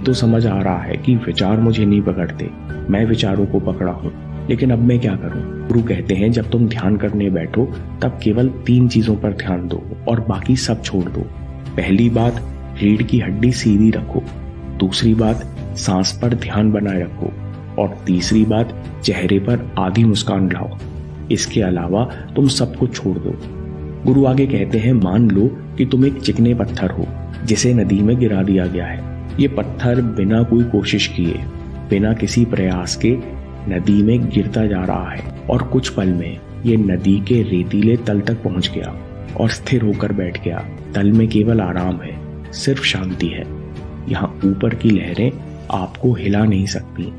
तो समझ आ रहा है कि विचार मुझे नहीं पकड़ते, मैं विचारों को पकड़ा हूँ, लेकिन अब मैं क्या करूँ? गुरु कहते हैं जब तुम ध्यान करने बैठो तब केवल 3 चीजों पर ध्यान दो और बाकी सब छोड़ दो। पहली बात, रीढ़ की हड्डी सीधी रखो। दूसरी बात, सांस पर ध्यान बनाए रखो। और तीसरी बात, चेहरे पर आधी मुस्कान लाओ। इसके अलावा तुम सब कुछ छोड़ दो। गुरु आगे कहते हैं, मान लो कि तुम एक चिकने पत्थर हो जिसे नदी में गिरा दिया गया है। ये पत्थर बिना कोई कोशिश किए, बिना किसी प्रयास के नदी में गिरता जा रहा है और कुछ पल में ये नदी के रेतीले तल तक पहुंच गया और स्थिर होकर बैठ गया। तल में केवल आराम है, सिर्फ शांति है। यहाँ ऊपर की लहरें आपको हिला नहीं सकती।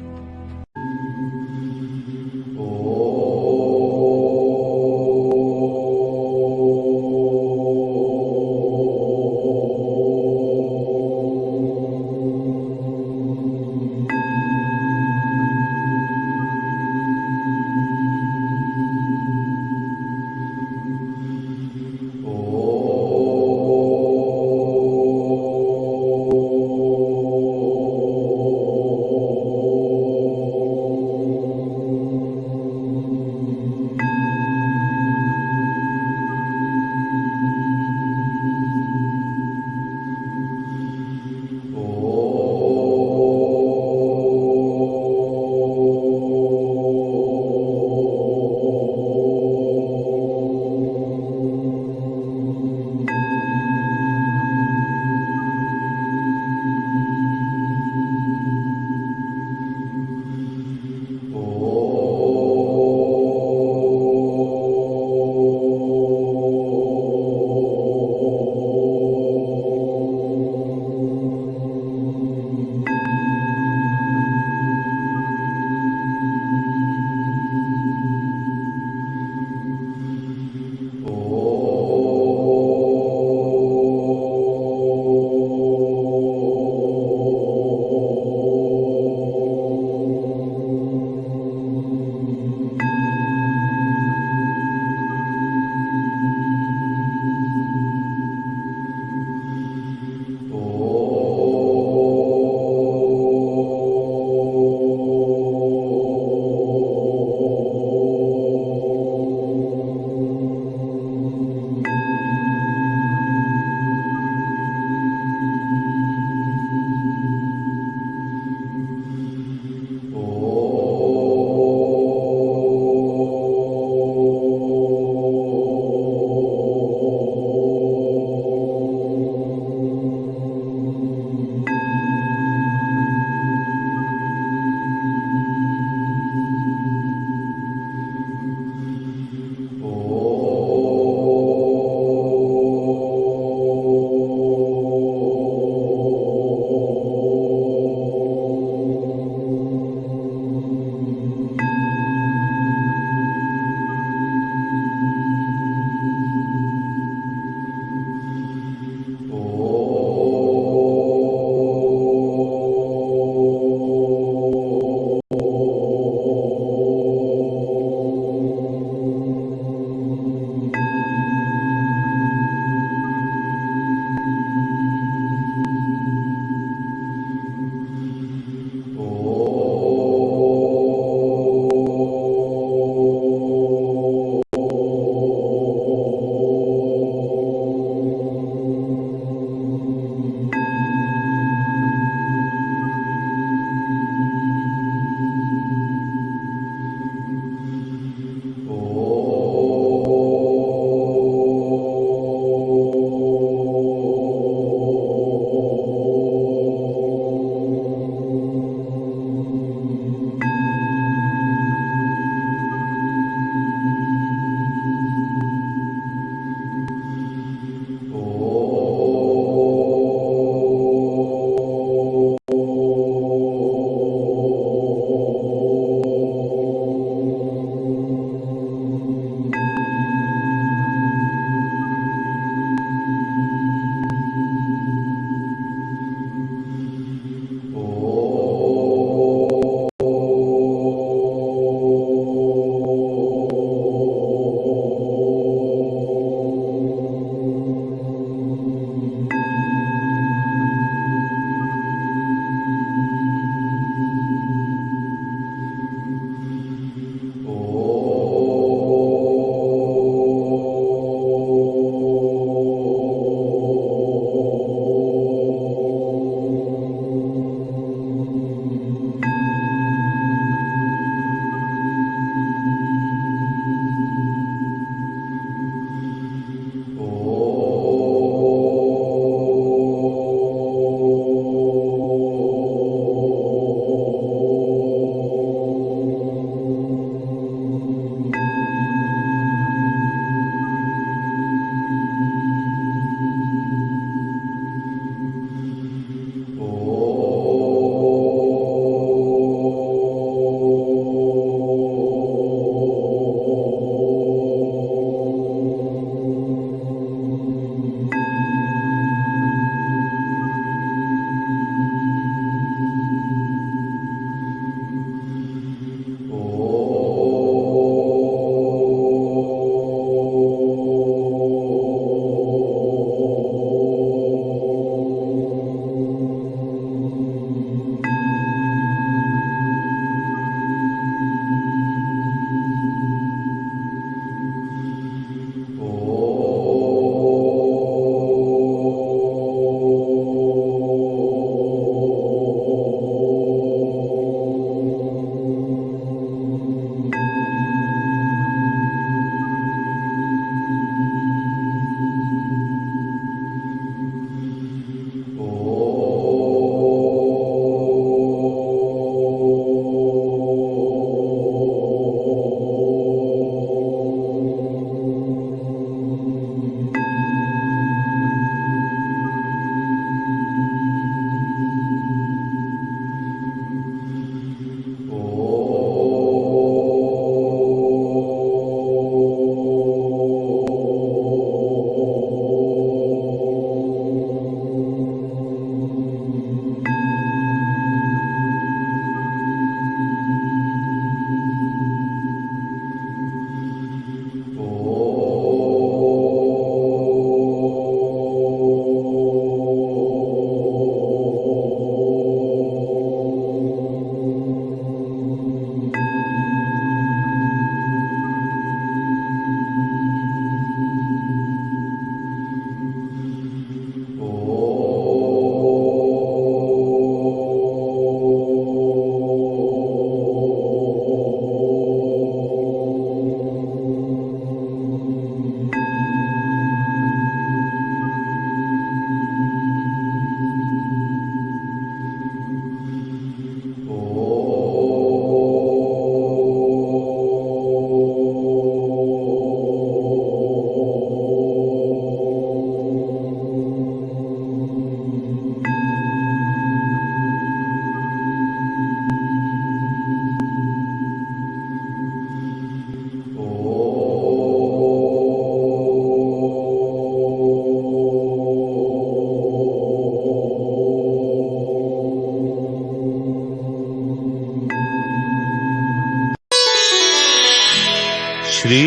श्री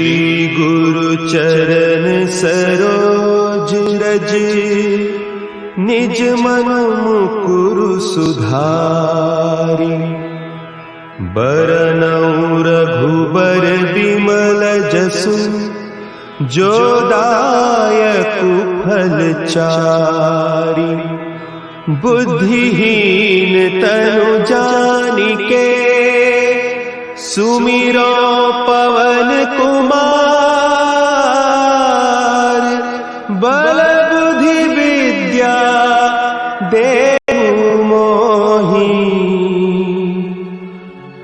गुरु चरण सरोज रज, निज मन मुकुरु सुधारि। बरनउँ रघुबर बिमल जसु, जो दायकु फल चारि। बुद्धिहीन तनु जानिके, सुमिरो पवन कुमार। बल बुद्धि विद्या देहु मोहि,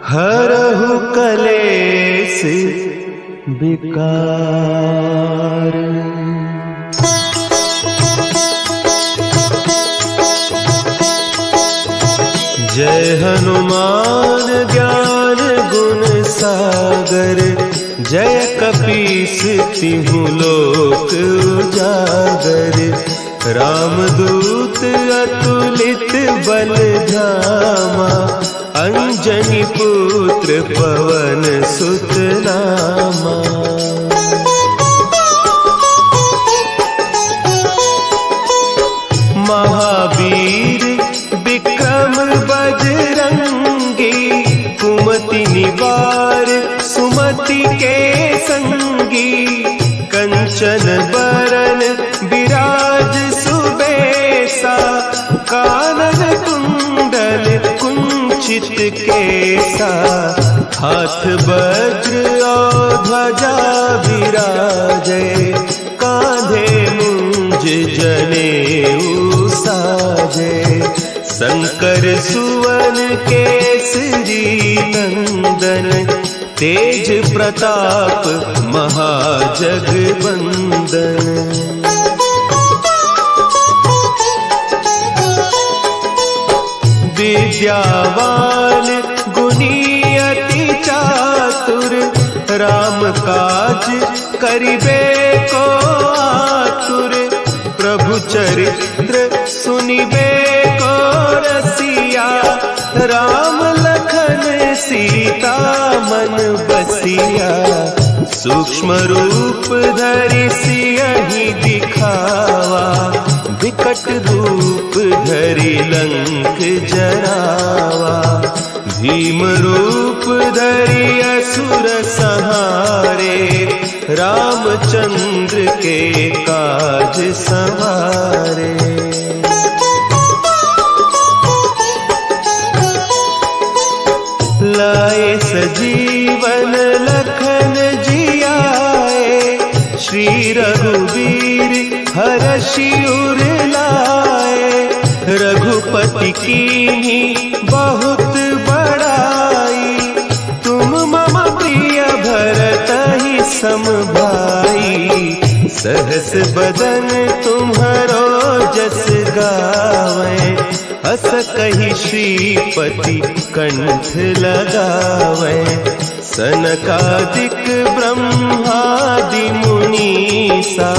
हरहु कलेस विकार। जय हनुमान ज्ञान गुण सागर, जय कपीस तिहु लोक उजागर। रामदूत अतुलित बल धामा, अंजनी पुत्र पवन सुत नामा। महावीर विक्रम बजरंगी, कुमति निवार सुमति के संगी। कंचन बरन विराज सुबेसा, कानन कुंडल कुंचित केसा। हाथ वज्र और ध्वजा विराजे, कांधे मुंज जनेऊ साजे। शंकर सुवन केसरी नंदन, तेज प्रताप महाजगवंदन। विद्यावान गुणी अति चातुर, राम काज करिबे को आतुर। प्रभु चरित्र सुनिबे को रसिया, राम लखन सीता मन बसिया। सूक्ष्म रूप धरि सियहि दिखावा, विकट रूप धरि लंक जरावा। भीम रूप धरि असुर संहारे, रामचंद्र के काज सवारे। लाए सजीवन लखन जियाए, श्री रघुवीर हरषि उर लाए। रघुपति कीन्ही बहुत बड़ाई, तुम मम प्रिय भरतहि सम भाई। सहस बदन तुम्हरो जस गावें, हस कहि श्रीपति कंठ लगावें। सनकादिक ब्रह्मादि मुनीसा,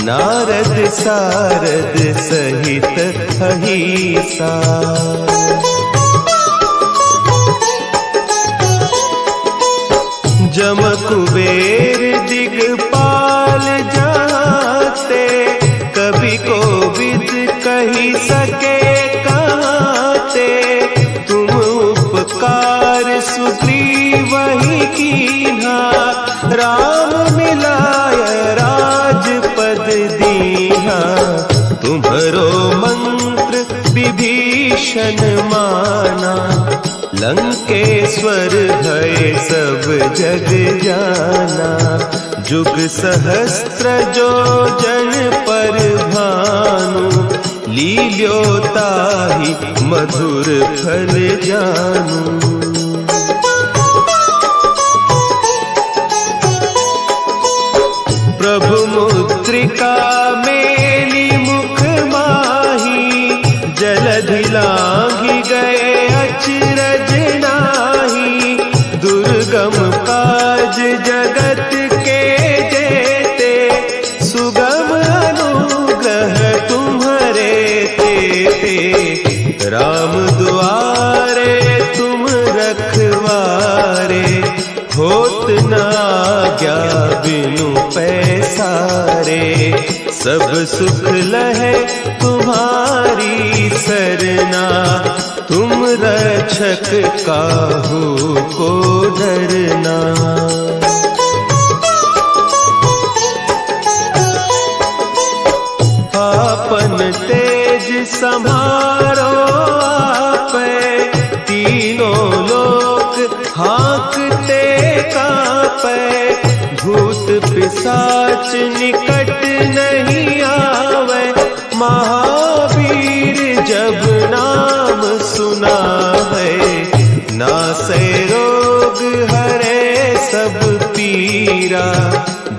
नारद सारद सहित अहीसा। जम कुबेर दिगपाल जाते, कवि कोविद कहि सके कहते। तुम उपकार सुग्रीवहि कीन्हा, राम मिलाय राजपद दीन्हा। तुम्हरो मंत्र विभीषण माना, लंकेश्वर भय सब जग जाना। जुग सहस्त्र जो जन पर भानु, लील्योताहि मधुर फल जानू। प्रभु मुद्रिका मेली मुख माही, जलधि लांघि गए अचरज नाही। दुर्गम काज जगत के जेते, सुगम अनुग्रह तुम्हरे तेते। राम दुआरे तुम सब सुख लहे तुम्हारी सरना, तुम रक्षक काहू को डरना। आपन तेज सम्हारो आपे, तीनों लोक हाँकते कांपे। भूत पिशाच निकट नहीं आवे, महावीर जब नाम सुनावे। नासे रोग हरे सब पीरा,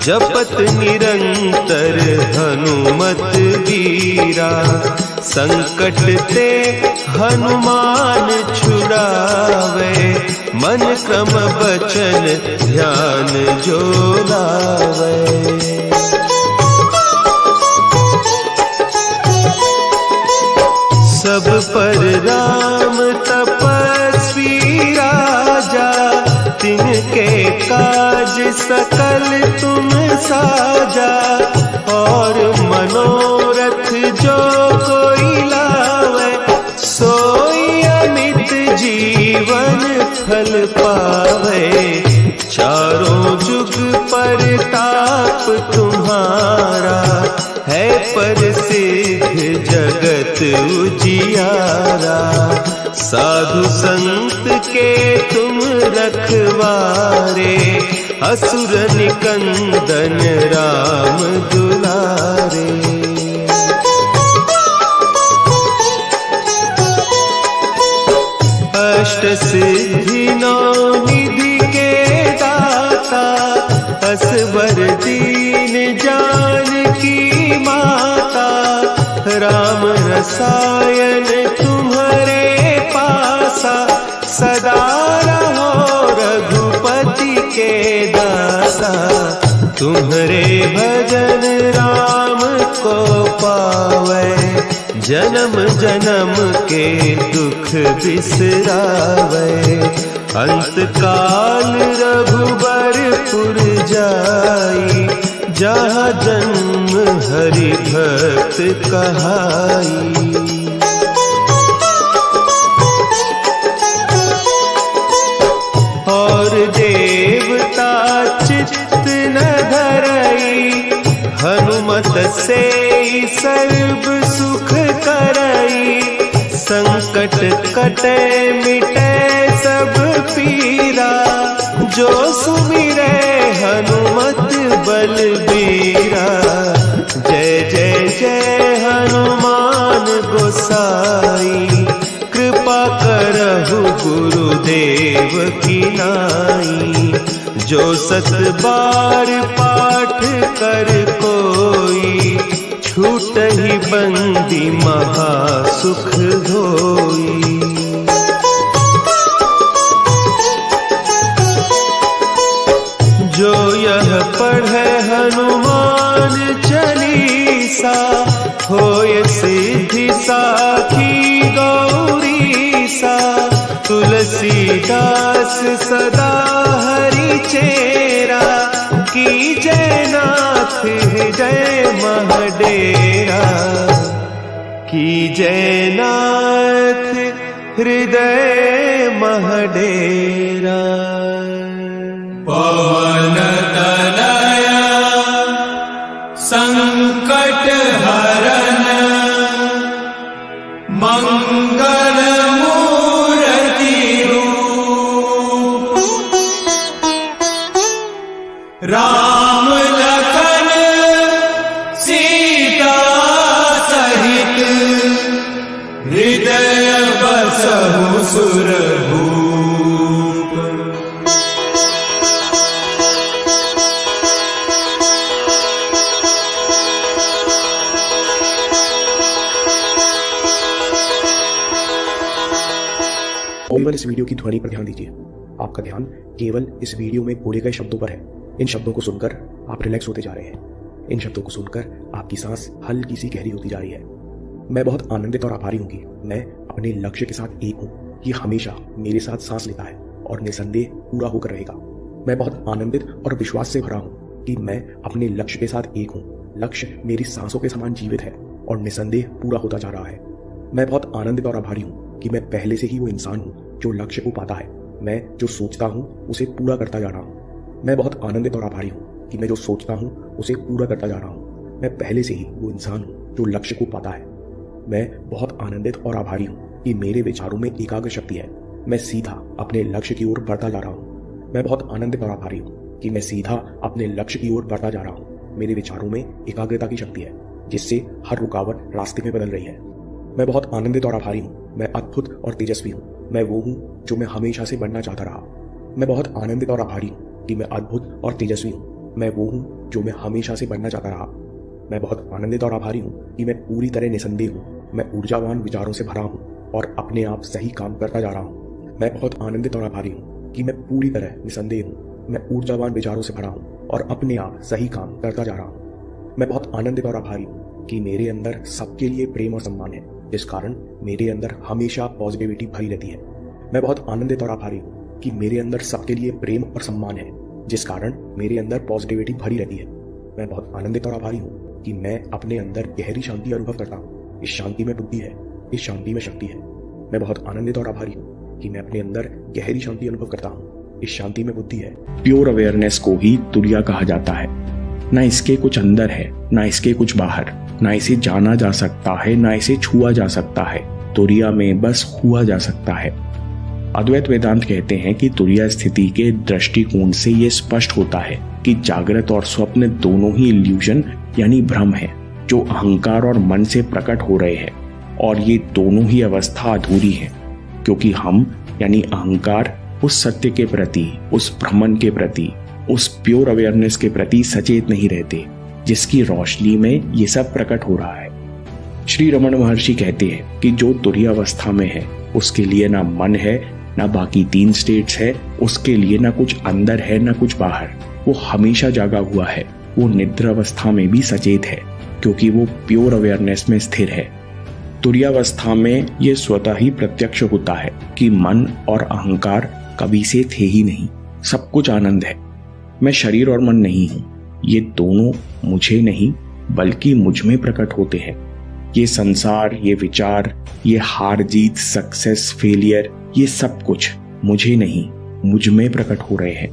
जपत निरंतर हनुमत वीरा। संकट ते हनुमान छुड़ावे, मन क्रम बचन ध्यान जो लावे। सब पर राम तपस्वी राजा, तिनके काज सकल तुम साजा। और मनोरथ जो कोई लावे, सोई अमित जीवन फल पावे। चारों जुग परताप तुम्हारा, है प्रसिद्ध जगत उजियारा। साधु संत के तुम रखवारे, असुर निकंदन राम दुलारे। अष्ट सिद्धि नौ निधि के दाता, असवर दीन जानकी माता। राम रसायन तुम्हारे पासा, सदा रहो रघुपति के दासा। तुम्हारे भजन राम को पावे, जन्म जन्म के दुख बिसरावे। अंत काल रघुबरपुर जाई, जहाँ जन्म हरि भक्त कहाई। और देवता चित्त न धरई, हनुमत से सर्व सुख करई। संकट कटे मिटे सब पीरा, जो सुमिरे हनुमत बलबीरा। जय जय जय हनुमान गोसाई, कृपा करहु गुरुदेव की नाई। जो सत बार पाठ कर कोई, छूट ही बंदी महा सुख होई। जो यह पढ़े हनुमान चालीसा, होय सिद्धि साखी गौरीसा। तुलसीदास सदा हरि चेरा, की जय नाथ हृदय महडेरा। की जय नाथ हृदय महडेरा। पवन तनया संकट हरन, मंगल मूर्ति रूप। राम लखन सीता सहित, हृदय बसहु सुरभूप। केवल इस वीडियो की ध्वनि पर ध्यान दीजिए। आपका ध्यान केवल इस वीडियो में बोले गए शब्दों पर है। इन शब्दों को सुनकर आप रिलैक्स होते जा रहे हैं। इन शब्दों को सुनकर आपकी सांस हल्की सी गहरी होती जा रही है। मैं बहुत आनंदित और आभारी हूँ कि मैं अपने लक्ष्य के साथ एक हूँ। ये हमेशा मेरे साथ सांस लेता है और निसंदेह पूरा होकर रहेगा। मैं बहुत आनंदित और विश्वास से भरा हूँ कि मैं अपने लक्ष्य के साथ एक हूँ। लक्ष्य मेरी सांसों के समान जीवित है और निसंदेह पूरा होता जा रहा है। मैं बहुत आनंदित और आभारी हूँ कि मैं पहले से ही वो इंसान हूँ जो लक्ष्य को पाता है। मैं जो सोचता हूँ उसे पूरा करता जा रहा हूँ। मैं बहुत आनंदित और आभारी हूँ कि मैं जो सोचता हूँ उसे पूरा करता जा रहा हूँ। मैं पहले से ही वो इंसान हूँ जो लक्ष्य को पाता है। मैं बहुत आनंदित और आभारी हूँ कि मेरे विचारों में एकाग्र शक्ति है। मैं सीधा अपने लक्ष्य की ओर बढ़ता जा रहा हूँ। मैं बहुत आनंदित और आभारी हूँ कि मैं सीधा अपने लक्ष्य की ओर बढ़ता जा रहा हूँ। मेरे विचारों में एकाग्रता की शक्ति है जिससे हर रुकावट रास्ते में बदल रही है। मैं बहुत आनंदित और आभारी हूँ। मैं अद्भुत और तेजस्वी हूँ। मैं वो हूँ जो मैं हमेशा से बनना चाहता रहा। मैं बहुत आनंदित और आभारी हूँ कि मैं अद्भुत और तेजस्वी हूँ। मैं वो हूँ जो मैं हमेशा से बनना चाहता रहा। मैं बहुत आनंदित और आभारी हूँ कि मैं पूरी तरह निसंदेह हूँ। मैं ऊर्जावान विचारों से भरा हूँ और अपने आप सही काम करता जा रहा हूँ। मैं बहुत आनंदित और आभारी हूँ कि मैं पूरी तरह निसंदेह हूँ। मैं ऊर्जावान विचारों से भरा हूँ और अपने आप सही काम करता जा रहा हूँ। मैं बहुत आनंदित और आभारी हूँ कि मेरे अंदर सबके लिए प्रेम और सम्मान है, जिस कारण मेरे अंदर हमेशा पॉजिटिविटी भरी रहती है। मैं बहुत आनंदित और आभारी हूँ कि मेरे अंदर सबके लिए प्रेम और सम्मान है, जिस कारण मेरे अंदर पॉजिटिविटी भरी रहती है। मैं बहुत आनंदित और आभारी हूँ कि मैं अपने अंदर गहरी शांति अनुभव करता हूँ। इस शांति में बुद्धि है, इस शांति में शक्ति है। मैं बहुत आनंदित और आभारी हूँ कि मैं अपने अंदर गहरी शांति अनुभव करता हूँ। इस शांति में बुद्धि है। प्योर अवेयरनेस को ही तुरिया कहा जाता है। ना इसके कुछ अंदर है, ना इसके कुछ बाहर, ना इसे जाना जा सकता है, ना इसे छुआ जा सकता है। तुरिया में बस हुआ जा सकता है। अद्वैत वेदांत कहते हैं कि तुरिया स्थिति के दृष्टिकोण से यह स्पष्ट होता है कि जागृत और स्वप्न दोनों ही इल्यूजन यानी भ्रम है, जो अहंकार और मन से प्रकट हो रहे हैं, और ये दोनों ही अवस्था अधूरी है, क्योंकि हम यानी अहंकार उस सत्य के प्रति, उस भ्रमण के प्रति, उस प्योर अवेयरनेस के प्रति सचेत नहीं रहते, जिसकी रोशनी में ये सब प्रकट हो रहा है। श्री रमण महर्षि कहते हैं कि जो तुरीय अवस्था में है उसके लिए ना मन है, ना बाकी तीन स्टेट्स है, उसके लिए ना कुछ अंदर है ना कुछ बाहर। वो हमेशा जागा हुआ है। वो निद्रा अवस्था में भी सचेत है, क्योंकि वो प्योर अवेयरनेस में स्थिर है। तुरीयावस्था में ये स्वतः ही प्रत्यक्ष होता है कि मन और अहंकार कभी से थे ही नहीं। सब कुछ आनंद है। मैं शरीर और मन नहीं हूं। ये दोनों मुझे नहीं बल्कि मुझ में प्रकट होते हैं। ये संसार, ये विचार, ये हार जीत, सक्सेस, फेलियर, ये सब कुछ मुझे नहीं मुझ में प्रकट हो रहे हैं,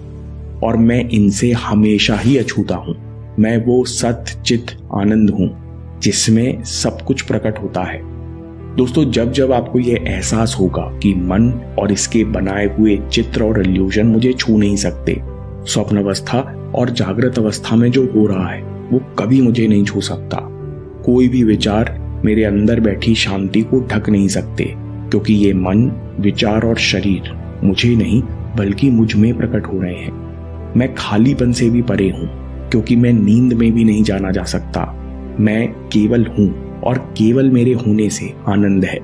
और मैं इनसे हमेशा ही अछूता हूं। मैं वो सत्य चित आनंद हूं जिसमें सब कुछ प्रकट होता है। दोस्तों, जब जब आपको यह एहसास होगा कि मन और इसके बनाए हुए चित्र और इल्यूजन मुझे छू नहीं सकते, स्वप्न अवस्था और जागृत अवस्था में जो हो रहा है वो कभी मुझे नहीं छू सकता। कोई भी विचार मेरे अंदर बैठी शांति को ढक नहीं सकते, क्योंकि ये मन, विचार और शरीर मुझे नहीं बल्कि मुझ में प्रकट हो रहे हैं। मैं खालीपन से भी परे हूं, क्योंकि मैं नींद में भी नहीं जाना जा सकता। मैं केवल हूं और केवल मेरे होने से आनंद है।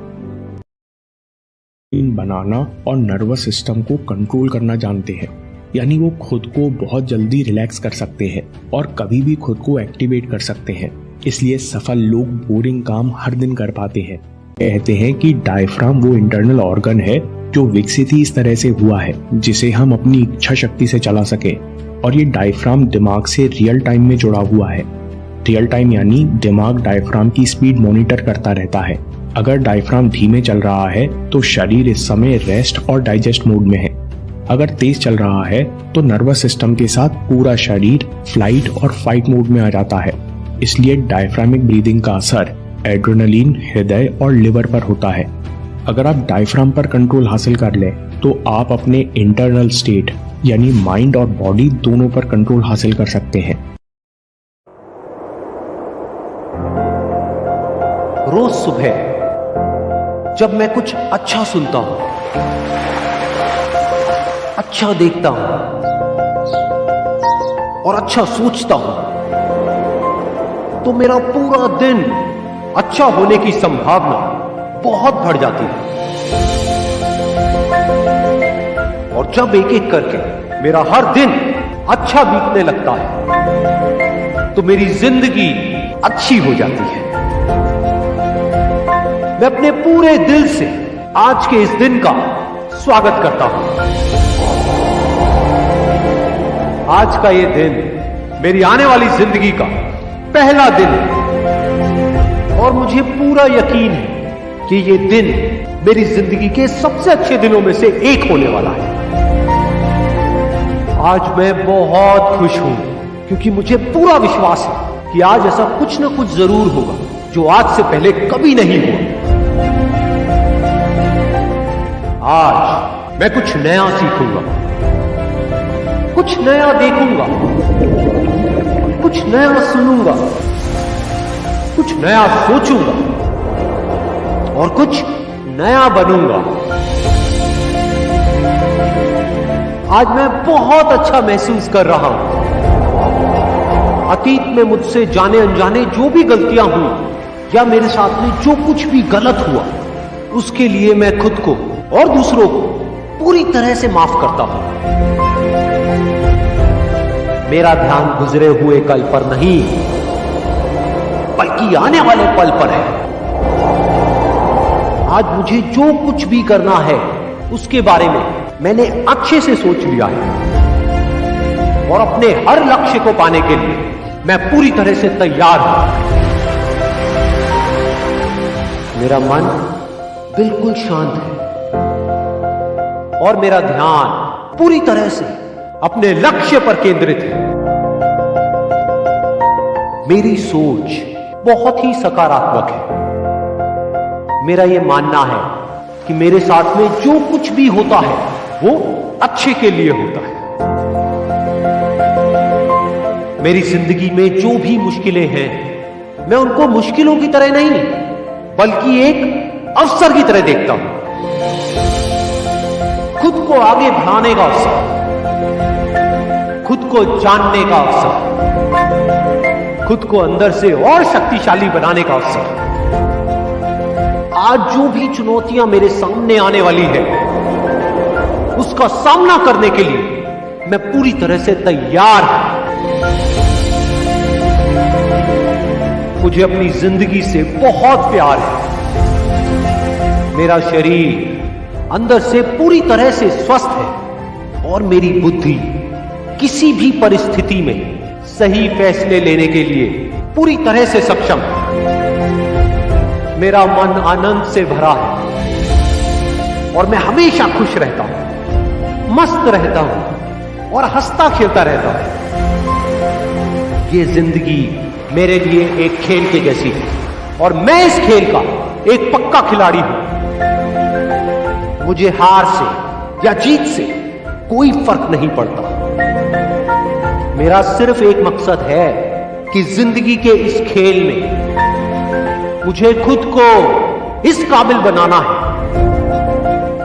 बनाना और नर्वस सिस्टम को कंट्रोल करना जानते हैं, यानी वो खुद को बहुत जल्दी रिलैक्स कर सकते हैं और कभी भी खुद को एक्टिवेट कर सकते हैं। इसलिए सफल लोग बोरिंग काम हर दिन कर पाते हैं। कहते हैं कि डायफ्राम वो इंटरनल ऑर्गन है जो विकसित ही इस तरह से हुआ है जिसे हम अपनी इच्छा शक्ति से चला सके, और ये डायफ्राम दिमाग से रियल टाइम में जुड़ा हुआ है। रियल टाइम यानी दिमाग डायफ्राम की स्पीड मॉनिटर करता रहता है। अगर डायफ्राम धीमे चल रहा है तो शरीर इस समय रेस्ट और डाइजेस्ट मोड में है। अगर तेज चल रहा है तो नर्वस सिस्टम के साथ पूरा शरीर फ्लाइट और फाइट मोड में आ जाता है। इसलिए डायफ्रामिक ब्रीदिंग का असर एड्रेनलिन, हृदय और लिवर पर होता है। अगर आप डायफ्राम पर कंट्रोल हासिल कर लें तो आप अपने इंटरनल स्टेट यानी माइंड और बॉडी दोनों पर कंट्रोल हासिल कर सकते हैं। रोज सुबह जब मैं कुछ अच्छा सुनता हूं, अच्छा देखता हूं और अच्छा सोचता हूं, तो मेरा पूरा दिन अच्छा होने की संभावना बहुत बढ़ जाती है। और जब एक एक करके मेरा हर दिन अच्छा बीतने लगता है तो मेरी जिंदगी अच्छी हो जाती है। मैं अपने पूरे दिल से आज के इस दिन का स्वागत करता हूं। आज का ये दिन मेरी आने वाली जिंदगी का पहला दिन है और मुझे पूरा यकीन है कि ये दिन मेरी जिंदगी के सबसे अच्छे दिनों में से एक होने वाला है। आज मैं बहुत खुश हूं क्योंकि मुझे पूरा विश्वास है कि आज ऐसा कुछ ना कुछ जरूर होगा जो आज से पहले कभी नहीं हुआ। आज मैं कुछ नया सीखूंगा, कुछ नया देखूंगा, कुछ नया सुनूंगा, कुछ नया सोचूंगा और कुछ नया बनूंगा। आज मैं बहुत अच्छा महसूस कर रहा हूं। अतीत में मुझसे जाने अनजाने जो भी गलतियां हुई या मेरे साथ में जो कुछ भी गलत हुआ, उसके लिए मैं खुद को और दूसरों को पूरी तरह से माफ करता हूं। मेरा ध्यान गुजरे हुए कल पर नहीं बल्कि आने वाले पल पर है। आज मुझे जो कुछ भी करना है उसके बारे में मैंने अच्छे से सोच लिया है और अपने हर लक्ष्य को पाने के लिए मैं पूरी तरह से तैयार हूं। मेरा मन बिल्कुल शांत है और मेरा ध्यान पूरी तरह से अपने लक्ष्य पर केंद्रित है। मेरी सोच बहुत ही सकारात्मक है। मेरा यह मानना है कि मेरे साथ में जो कुछ भी होता है वो अच्छे के लिए होता है। मेरी जिंदगी में जो भी मुश्किलें हैं, मैं उनको मुश्किलों की तरह नहीं बल्कि एक अवसर की तरह देखता हूं। खुद को आगे बढ़ाने का अवसर, खुद को जानने का अवसर, खुद को अंदर से और शक्तिशाली बनाने का अवसर। आज जो भी चुनौतियां मेरे सामने आने वाली है उसका सामना करने के लिए मैं पूरी तरह से तैयार हूं। मुझे अपनी जिंदगी से बहुत प्यार है। मेरा शरीर अंदर से पूरी तरह से स्वस्थ है और मेरी बुद्धि किसी भी परिस्थिति में सही फैसले लेने के लिए पूरी तरह से सक्षम है। मेरा मन आनंद से भरा है और मैं हमेशा खुश रहता हूं, मस्त रहता हूं और हंसता खेलता रहता हूं। ये जिंदगी मेरे लिए एक खेल के जैसी है और मैं इस खेल का एक पक्का खिलाड़ी हूं। मुझे हार से या जीत से कोई फर्क नहीं पड़ता। मेरा सिर्फ एक मकसद है कि जिंदगी के इस खेल में मुझे खुद को इस काबिल बनाना है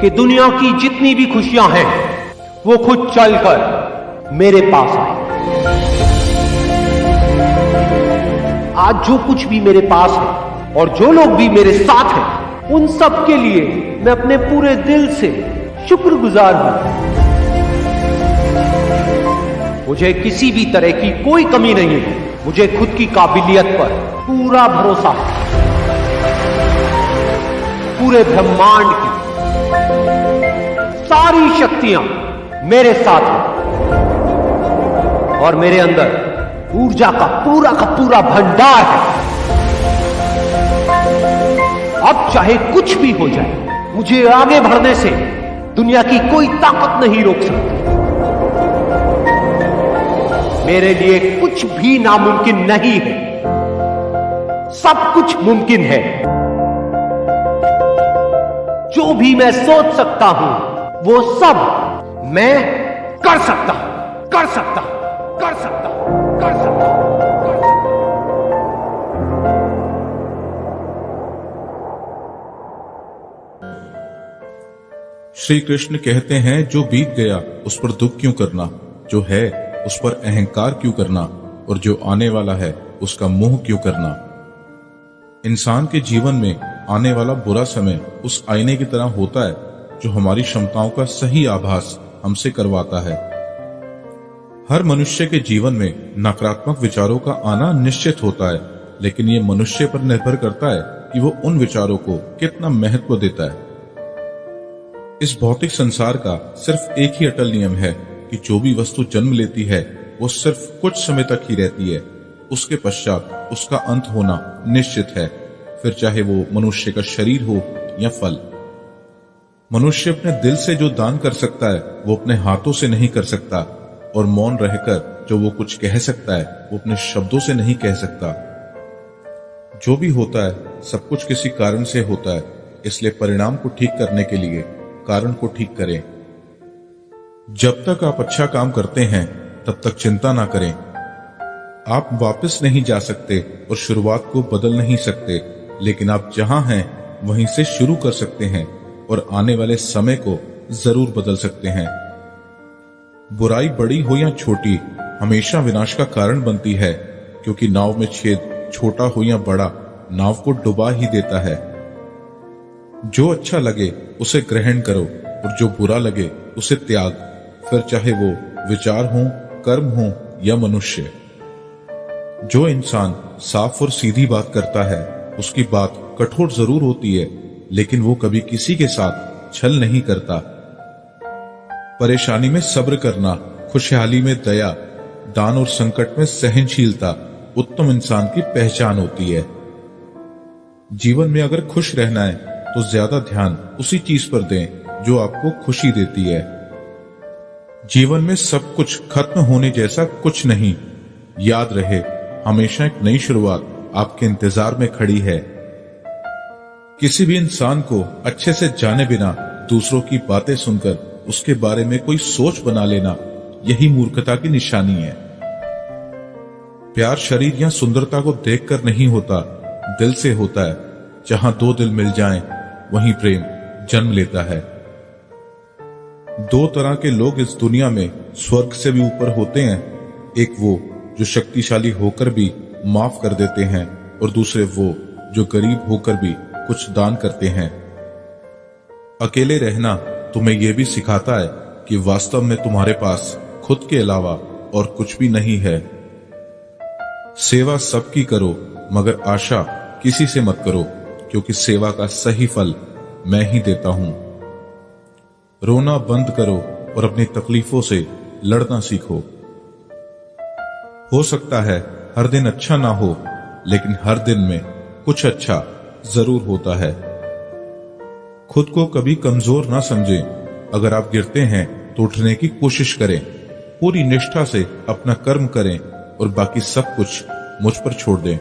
कि दुनिया की जितनी भी खुशियां हैं वो खुद चलकर मेरे पास आए। आज जो कुछ भी मेरे पास है और जो लोग भी मेरे साथ हैं, उन सब के लिए मैं अपने पूरे दिल से शुक्रगुजार हूं। मुझे किसी भी तरह की कोई कमी नहीं है। मुझे खुद की काबिलियत पर पूरा भरोसा है। पूरे ब्रह्मांड की सारी शक्तियां मेरे साथ हैं और मेरे अंदर ऊर्जा का पूरा भंडार है। अब चाहे कुछ भी हो जाए, मुझे आगे बढ़ने से दुनिया की कोई ताकत नहीं रोक सकती। मेरे लिए कुछ भी नामुमकिन नहीं है, सब कुछ मुमकिन है। जो भी मैं सोच सकता हूं वो सब मैं कर सकता हूं, कर सकता हूं, कर सकता हूं, कर सकता हूं। श्री कृष्ण कहते हैं, जो बीत गया उस पर दुख क्यों करना, जो है उस पर अहंकार क्यों करना, और जो आने वाला है उसका मोह क्यों करना। इंसान के जीवन में आने वाला बुरा समय उस आईने की तरह होता है जो हमारी क्षमताओं का सही आभास हमसे करवाता है। हर मनुष्य के जीवन में नकारात्मक विचारों का आना निश्चित होता है, लेकिन ये मनुष्य पर निर्भर करता है कि वो उन विचारों को कितना महत्व देता है। इस भौतिक संसार का सिर्फ एक ही अटल नियम है कि जो भी वस्तु जन्म लेती है वो सिर्फ कुछ समय तक ही रहती है, उसके पश्चात उसका अंत होना निश्चित है, फिर चाहे वो मनुष्य का शरीर हो या फल। मनुष्य अपने दिल से जो दान कर सकता है वो अपने हाथों से नहीं कर सकता, और मौन रहकर जो वो कुछ कह सकता है वो अपने शब्दों से नहीं कह सकता। जो भी होता है सब कुछ किसी कारण से होता है, इसलिए परिणाम को ठीक करने के लिए कारण को ठीक करें। जब तक आप अच्छा काम करते हैं तब तक चिंता ना करें। आप वापस नहीं जा सकते और शुरुआत को बदल नहीं सकते, लेकिन आप जहां हैं वहीं से शुरू कर सकते हैं और आने वाले समय को जरूर बदल सकते हैं। बुराई बड़ी हो या छोटी हमेशा विनाश का कारण बनती है, क्योंकि नाव में छेद छोटा हो या बड़ा नाव को डुबा ही देता है। जो अच्छा लगे उसे ग्रहण करो और जो बुरा लगे उसे त्याग, फिर चाहे वो विचार हो, कर्म हो या मनुष्य। जो इंसान साफ और सीधी बात करता है उसकी बात कठोर जरूर होती है, लेकिन वो कभी किसी के साथ छल नहीं करता। परेशानी में सब्र करना, खुशहाली में दया, दान और संकट में सहनशीलता उत्तम इंसान की पहचान होती है। जीवन में अगर खुश रहना है तो ज्यादा ध्यान उसी चीज पर दें जो आपको खुशी देती है। जीवन में सब कुछ खत्म होने जैसा कुछ नहीं। याद रहे, हमेशा एक नई शुरुआत आपके इंतजार में खड़ी है। किसी भी इंसान को अच्छे से जाने बिना दूसरों की बातें सुनकर उसके बारे में कोई सोच बना लेना, यही मूर्खता की निशानी है। प्यार शरीर या सुंदरता को देखकर नहीं होता, दिल से होता है। जहां दो दिल मिल जाएं, वहीं प्रेम जन्म लेता है। दो तरह के लोग इस दुनिया में स्वर्ग से भी ऊपर होते हैं। एक वो जो शक्तिशाली होकर भी माफ कर देते हैं, और दूसरे वो जो गरीब होकर भी कुछ दान करते हैं। अकेले रहना तुम्हें यह भी सिखाता है कि वास्तव में तुम्हारे पास खुद के अलावा और कुछ भी नहीं है। सेवा सबकी करो, मगर आशा किसी से मत करो, क्योंकि सेवा का सही फल मैं ही देता हूं। रोना बंद करो और अपनी तकलीफों से लड़ना सीखो। हो सकता है हर दिन अच्छा ना हो, लेकिन हर दिन में कुछ अच्छा जरूर होता है। खुद को कभी कमजोर ना समझें। अगर आप गिरते हैं तो उठने की कोशिश करें। पूरी निष्ठा से अपना कर्म करें और बाकी सब कुछ मुझ पर छोड़ दें।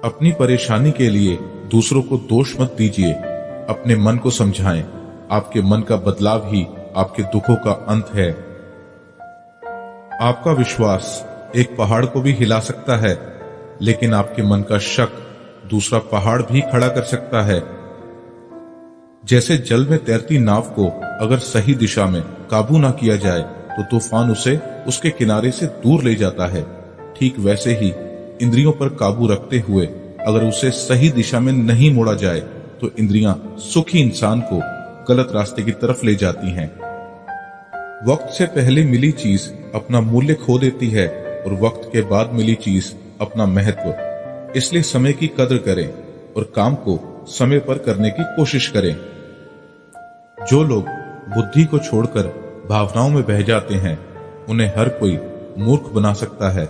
अपनी परेशानी के लिए दूसरों को दोष मत दीजिए, अपने मन को समझाएं। आपके मन का बदलाव ही आपके दुखों का अंत है। आपका विश्वास एक पहाड़ को भी हिला सकता है, लेकिन आपके मन का शक दूसरा पहाड़ भी खड़ा कर सकता है। जैसे जल में तैरती नाव को अगर सही दिशा में काबू ना किया जाए तो तूफान उसे उसके किनारे से दूर ले जाता है, ठीक वैसे ही इंद्रियों पर काबू रखते हुए अगर उसे सही दिशा में नहीं मोड़ा जाए तो इंद्रियां सुखी इंसान को गलत रास्ते की तरफ ले जाती हैं। वक्त से पहले मिली चीज अपना मूल्य खो देती है और वक्त के बाद मिली चीज अपना महत्व। इसलिए समय की कदर करें और काम को समय पर करने की कोशिश करें। जो लोग बुद्धि को छोड़कर भावनाओं में बह जाते हैं, उन्हें हर कोई मूर्ख बना सकता है।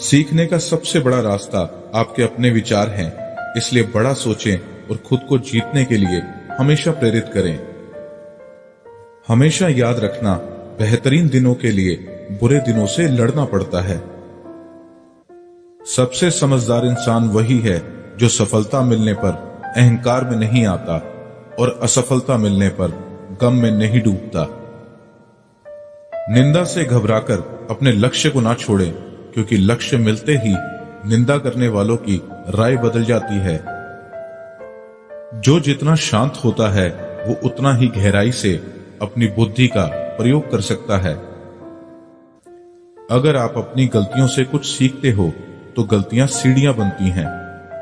सीखने का सबसे बड़ा रास्ता आपके अपने विचार हैं, इसलिए बड़ा सोचें और खुद को जीतने के लिए हमेशा प्रेरित करें। हमेशा याद रखना, बेहतरीन दिनों के लिए बुरे दिनों से लड़ना पड़ता है। सबसे समझदार इंसान वही है जो सफलता मिलने पर अहंकार में नहीं आता और असफलता मिलने पर गम में नहीं डूबता। निंदा से घबराकर अपने लक्ष्य को ना छोड़ें, क्योंकि लक्ष्य मिलते ही निंदा करने वालों की राय बदल जाती है। जो जितना शांत होता है वो उतना ही गहराई से अपनी बुद्धि का प्रयोग कर सकता है। अगर आप अपनी गलतियों से कुछ सीखते हो तो गलतियां सीढ़ियां बनती हैं,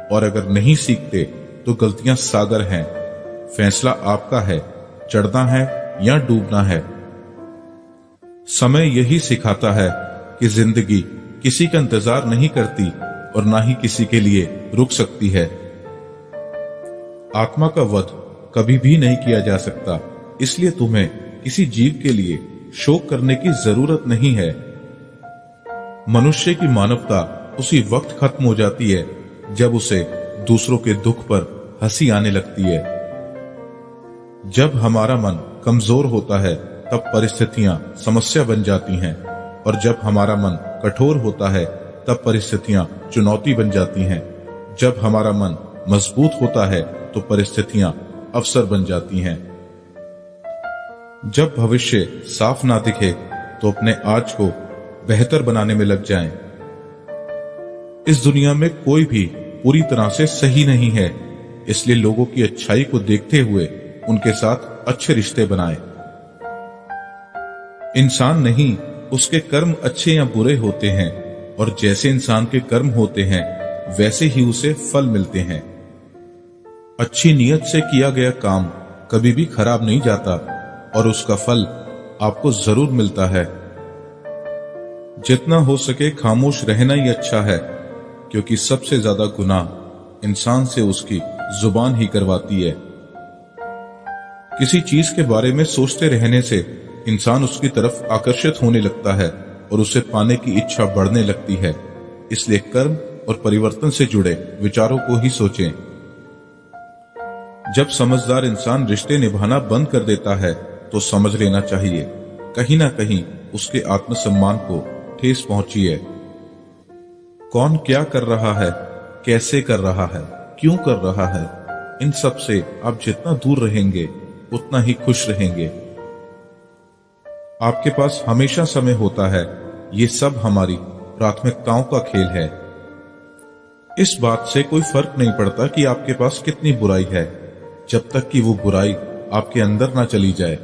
और अगर नहीं सीखते तो गलतियां सागर हैं। फैसला आपका है, चढ़ना है या डूबना है। समय यही सिखाता है कि जिंदगी किसी का इंतजार नहीं करती और ना ही किसी के लिए रुक सकती है। आत्मा का वध कभी भी नहीं किया जा सकता, इसलिए तुम्हें किसी जीव के लिए शोक करने की जरूरत नहीं है। मनुष्य की मानवता उसी वक्त खत्म हो जाती है जब उसे दूसरों के दुख पर हंसी आने लगती है। जब हमारा मन कमजोर होता है तब परिस्थितियां समस्या बन जाती हैं, और जब हमारा मन कठोर होता है तब परिस्थितियां चुनौती बन जाती हैं। जब हमारा मन मजबूत होता है तो परिस्थितियां अवसर बन जाती हैं। जब भविष्य साफ ना दिखे तो अपने आज को बेहतर बनाने में लग जाएं। इस दुनिया में कोई भी पूरी तरह से सही नहीं है, इसलिए लोगों की अच्छाई को देखते हुए उनके साथ अच्छे रिश्ते बनाएं। इंसान नहीं, उसके कर्म अच्छे या बुरे होते हैं, और जैसे इंसान के कर्म होते हैं वैसे ही उसे फल मिलते हैं। अच्छी नीयत से किया गया काम कभी भी खराब नहीं जाता और उसका फल आपको जरूर मिलता है। जितना हो सके खामोश रहना ही अच्छा है, क्योंकि सबसे ज्यादा गुनाह इंसान से उसकी जुबान ही करवाती है। किसी चीज के बारे में सोचते रहने से इंसान उसकी तरफ आकर्षित होने लगता है और उसे पाने की इच्छा बढ़ने लगती है। इसलिए कर्म और परिवर्तन से जुड़े विचारों को ही सोचें। जब समझदार इंसान रिश्ते निभाना बंद कर देता है तो समझ लेना चाहिए कहीं ना कहीं उसके आत्मसम्मान को ठेस पहुंची है। कौन क्या कर रहा है, कैसे कर रहा है, क्यों कर रहा है, इन सब से आप जितना दूर रहेंगे उतना ही खुश रहेंगे। आपके पास हमेशा समय होता है, ये सब हमारी प्राथमिकताओं का खेल है। इस बात से कोई फर्क नहीं पड़ता कि आपके पास कितनी बुराई है, जब तक कि वो बुराई आपके अंदर ना चली जाए।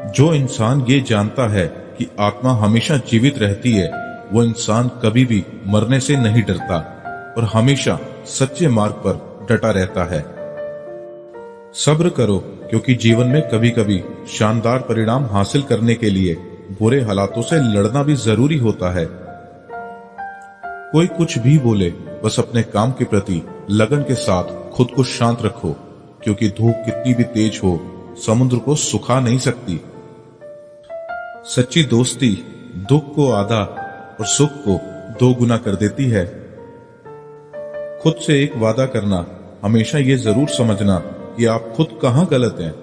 जो इंसान ये जानता है कि आत्मा हमेशा जीवित रहती है, वो इंसान कभी भी मरने से नहीं डरता और हमेशा सच्चे मार्ग पर डटा रहता है। सब्र करो, क्योंकि जीवन में कभी कभी शानदार परिणाम हासिल करने के लिए बुरे हालातों से लड़ना भी जरूरी होता है। कोई कुछ भी बोले, बस अपने काम के प्रति लगन के साथ खुद को शांत रखो, क्योंकि धूप कितनी भी तेज हो समुद्र को सुखा नहीं सकती। सच्ची दोस्ती दुख को आधा और सुख को 2 गुना कर देती है। खुद से एक वादा करना, हमेशा ये जरूर समझना कि आप खुद कहां गलत हैं।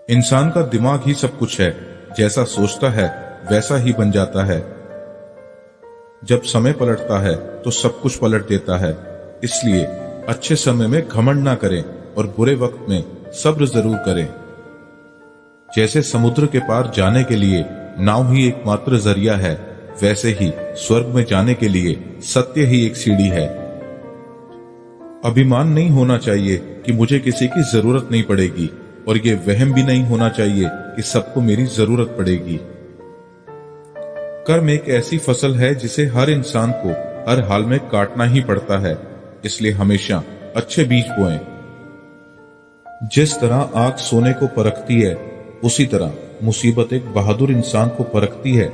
इंसान का दिमाग ही सब कुछ है, जैसा सोचता है वैसा ही बन जाता है। जब समय पलटता है तो सब कुछ पलट देता है। इसलिए अच्छे समय में घमंड ना करें और बुरे वक्त में सब्र जरूर करें। जैसे समुद्र के पार जाने के लिए नाव ही एकमात्र जरिया है, वैसे ही स्वर्ग में जाने के लिए सत्य ही एक सीढ़ी है। अभिमान नहीं होना चाहिए कि मुझे किसी की जरूरत नहीं पड़ेगी, और ये वहम भी नहीं होना चाहिए कि सबको मेरी जरूरत पड़ेगी। कर्म एक ऐसी फसल है जिसे हर इंसान को हर हाल में काटना ही पड़ता है, इसलिए हमेशा अच्छे बीज बोएं। जिस तरह आग सोने को परखती है, उसी तरह मुसीबत एक बहादुर इंसान को परखती है।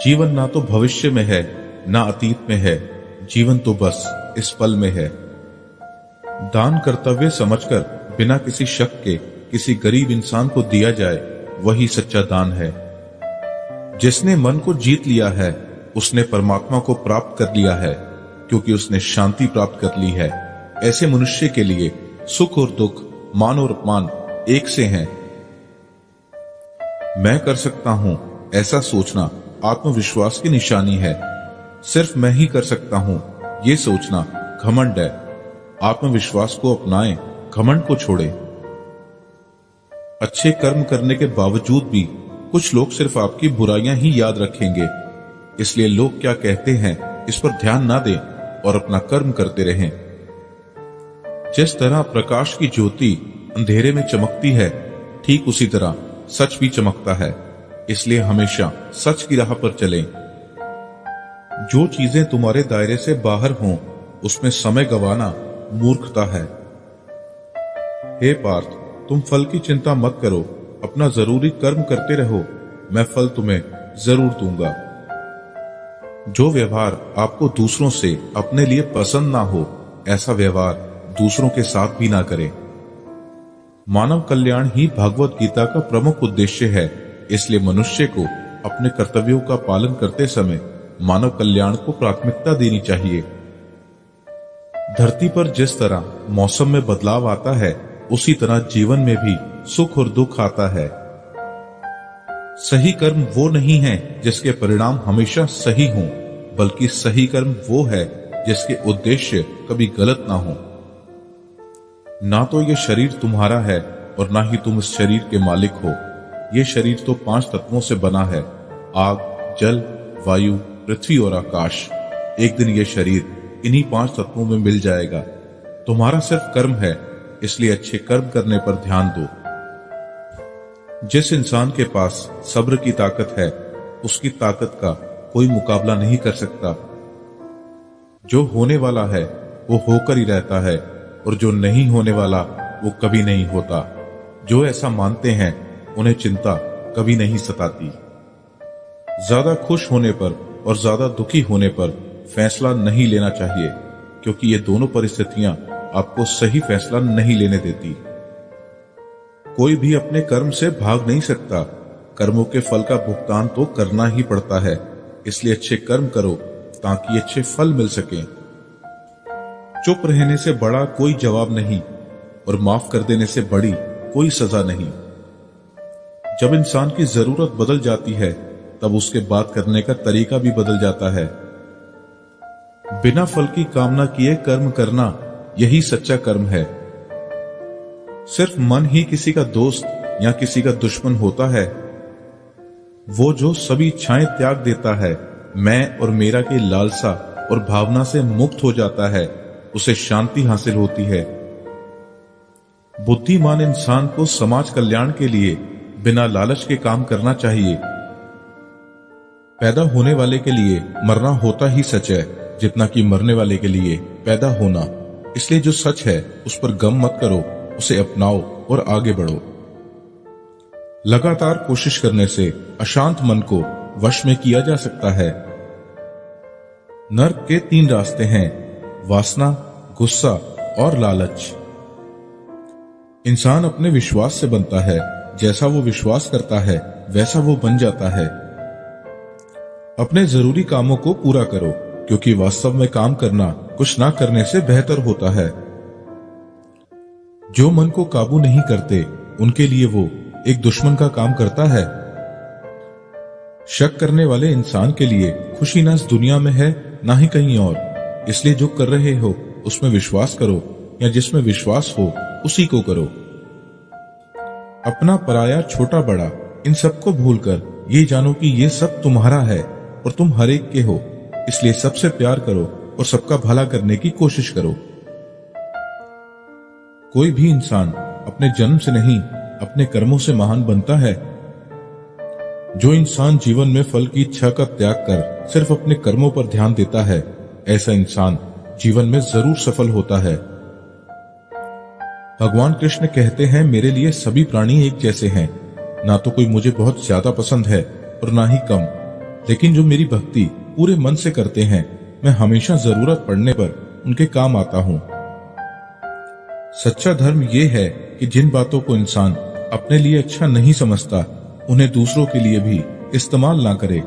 जीवन ना तो भविष्य में है, ना अतीत में है, जीवन तो बस इस पल में है। दान कर्तव्य समझकर बिना किसी शक के किसी गरीब इंसान को दिया जाए, वही सच्चा दान है। जिसने मन को जीत लिया है, उसने परमात्मा को प्राप्त कर लिया है, क्योंकि उसने शांति प्राप्त कर ली है। ऐसे मनुष्य के लिए सुख और दुख, मान और अपमान एक से हैं। मैं कर सकता हूं, ऐसा सोचना आत्मविश्वास की निशानी है। सिर्फ मैं ही कर सकता हूं, ये सोचना घमंड है। आत्मविश्वास को अपनाएं, घमंड को छोड़ें। अच्छे कर्म करने के बावजूद भी कुछ लोग सिर्फ आपकी बुराइयां ही याद रखेंगे, इसलिए लोग क्या कहते हैं इस पर ध्यान ना दें और अपना कर्म करते रहें। जिस तरह प्रकाश की ज्योति अंधेरे में चमकती है, ठीक उसी तरह सच भी चमकता है, इसलिए हमेशा सच की राह पर चलें। जो चीजें तुम्हारे दायरे से बाहर हों, उसमें समय गंवाना मूर्खता है। हे पार्थ, तुम फल की चिंता मत करो, अपना जरूरी कर्म करते रहो, मैं फल तुम्हें जरूर दूंगा। जो व्यवहार आपको दूसरों से अपने लिए पसंद ना हो, ऐसा व्यवहार दूसरों के साथ भी ना करें। मानव कल्याण ही भगवत गीता का प्रमुख उद्देश्य है, इसलिए मनुष्य को अपने कर्तव्यों का पालन करते समय मानव कल्याण को प्राथमिकता देनी चाहिए। धरती पर जिस तरह मौसम में बदलाव आता है, उसी तरह जीवन में भी सुख और दुख आता है। सही कर्म वो नहीं है जिसके परिणाम हमेशा सही हों, बल्कि सही कर्म वो है जिसके उद्देश्य कभी गलत ना हो। ना तो यह शरीर तुम्हारा है और ना ही तुम इस शरीर के मालिक हो। यह शरीर तो 5 तत्वों से बना है, आग, जल, वायु, पृथ्वी और आकाश। एक दिन यह शरीर इन्हीं 5 तत्वों में मिल जाएगा। तुम्हारा सिर्फ कर्म है, इसलिए अच्छे कर्म करने पर ध्यान दो। जिस इंसान के पास सब्र की ताकत है, उसकी ताकत का कोई मुकाबला नहीं कर सकता। जो होने वाला है वो होकर ही रहता है, और जो नहीं होने वाला वो कभी नहीं होता। जो ऐसा मानते हैं उन्हें चिंता कभी नहीं सताती। ज्यादा खुश होने पर और ज्यादा दुखी होने पर फैसला नहीं लेना चाहिए, क्योंकि ये दोनों परिस्थितियां आपको सही फैसला नहीं लेने देती। कोई भी अपने कर्म से भाग नहीं सकता। कर्मों के फल का भुगतान तो करना ही पड़ता है, इसलिए अच्छे कर्म करो ताकि अच्छे फल मिल सकें। चुप रहने से बड़ा कोई जवाब नहीं, और माफ कर देने से बड़ी कोई सजा नहीं। जब इंसान की जरूरत बदल जाती है, तब उसके बात करने का तरीका भी बदल जाता है। बिना फल की कामना किए कर्म करना, यही सच्चा कर्म है। सिर्फ मन ही किसी का दोस्त या किसी का दुश्मन होता है। वो जो सभी इच्छाएं त्याग देता है, मैं और मेरा की लालसा और भावना से मुक्त हो जाता है, उसे शांति हासिल होती है। बुद्धिमान इंसान को समाज कल्याण के लिए बिना लालच के काम करना चाहिए। पैदा होने वाले के लिए मरना होता ही सच है, जितना कि मरने वाले के लिए पैदा होना। इसलिए जो सच है उस पर गम मत करो, उसे अपनाओ और आगे बढ़ो। लगातार कोशिश करने से अशांत मन को वश में किया जा सकता है। नर्क के 3 रास्ते हैं: वासना, गुस्सा और लालच। इंसान अपने विश्वास से बनता है। जैसा वो विश्वास करता है वैसा वो बन जाता है। अपने जरूरी कामों को पूरा करो, क्योंकि वास्तव में काम करना कुछ ना करने से बेहतर होता है। जो मन को काबू नहीं करते, उनके लिए वो एक दुश्मन का काम करता है। शक करने वाले इंसान के लिए खुशी ना इस दुनिया में है, ना ही कहीं और। इसलिए जो कर रहे हो उसमें विश्वास करो, या जिसमें विश्वास हो उसी को करो। अपना पराया, छोटा बड़ा, इन सबको भूलकर ये जानो कि ये सब तुम्हारा है और तुम हर एक के हो। इसलिए सबसे प्यार करो और सबका भला करने की कोशिश करो। कोई भी इंसान अपने जन्म से नहीं, अपने कर्मों से महान बनता है। जो इंसान जीवन में फल की इच्छा का त्याग कर सिर्फ अपने कर्मों पर ध्यान देता है, ऐसा इंसान जीवन में जरूर सफल होता है। भगवान कृष्ण कहते हैं, मेरे लिए सभी प्राणी एक जैसे हैं। ना तो कोई मुझे बहुत ज्यादा पसंद है और ना ही कम, लेकिन जो मेरी भक्ति पूरे मन से करते हैं, मैं हमेशा जरूरत पड़ने पर उनके काम आता हूं। सच्चा धर्म यह है कि जिन बातों को इंसान अपने लिए अच्छा नहीं समझता, उन्हें दूसरों के लिए भी इस्तेमाल ना करे।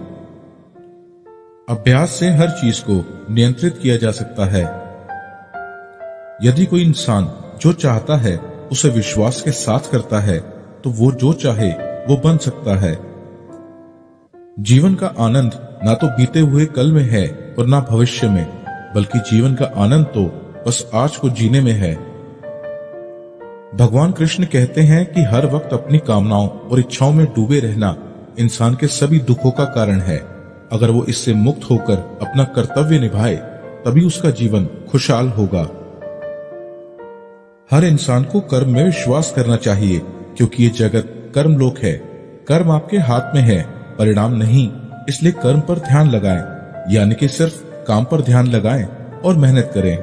अभ्यास से हर चीज को नियंत्रित किया जा सकता है। यदि कोई इंसान जो चाहता है उसे विश्वास के साथ करता है, तो वो जो चाहे वो बन सकता है। जीवन का आनंद ना तो बीते हुए कल में है और ना भविष्य में, बल्कि जीवन का आनंद तो बस आज को जीने में है। भगवान कृष्ण कहते हैं कि हर वक्त अपनी कामनाओं और इच्छाओं में डूबे रहना इंसान के सभी दुखों का कारण है। अगर वो इससे मुक्त होकर अपना कर्तव्य निभाए, तभी उसका जीवन खुशहाल होगा। हर इंसान को कर्म में विश्वास करना चाहिए, क्योंकि ये जगत कर्मलोक है। कर्म आपके हाथ में है, परिणाम नहीं। इसलिए कर्म पर ध्यान लगाएं, यानी कि सिर्फ काम पर ध्यान लगाएं और मेहनत करें।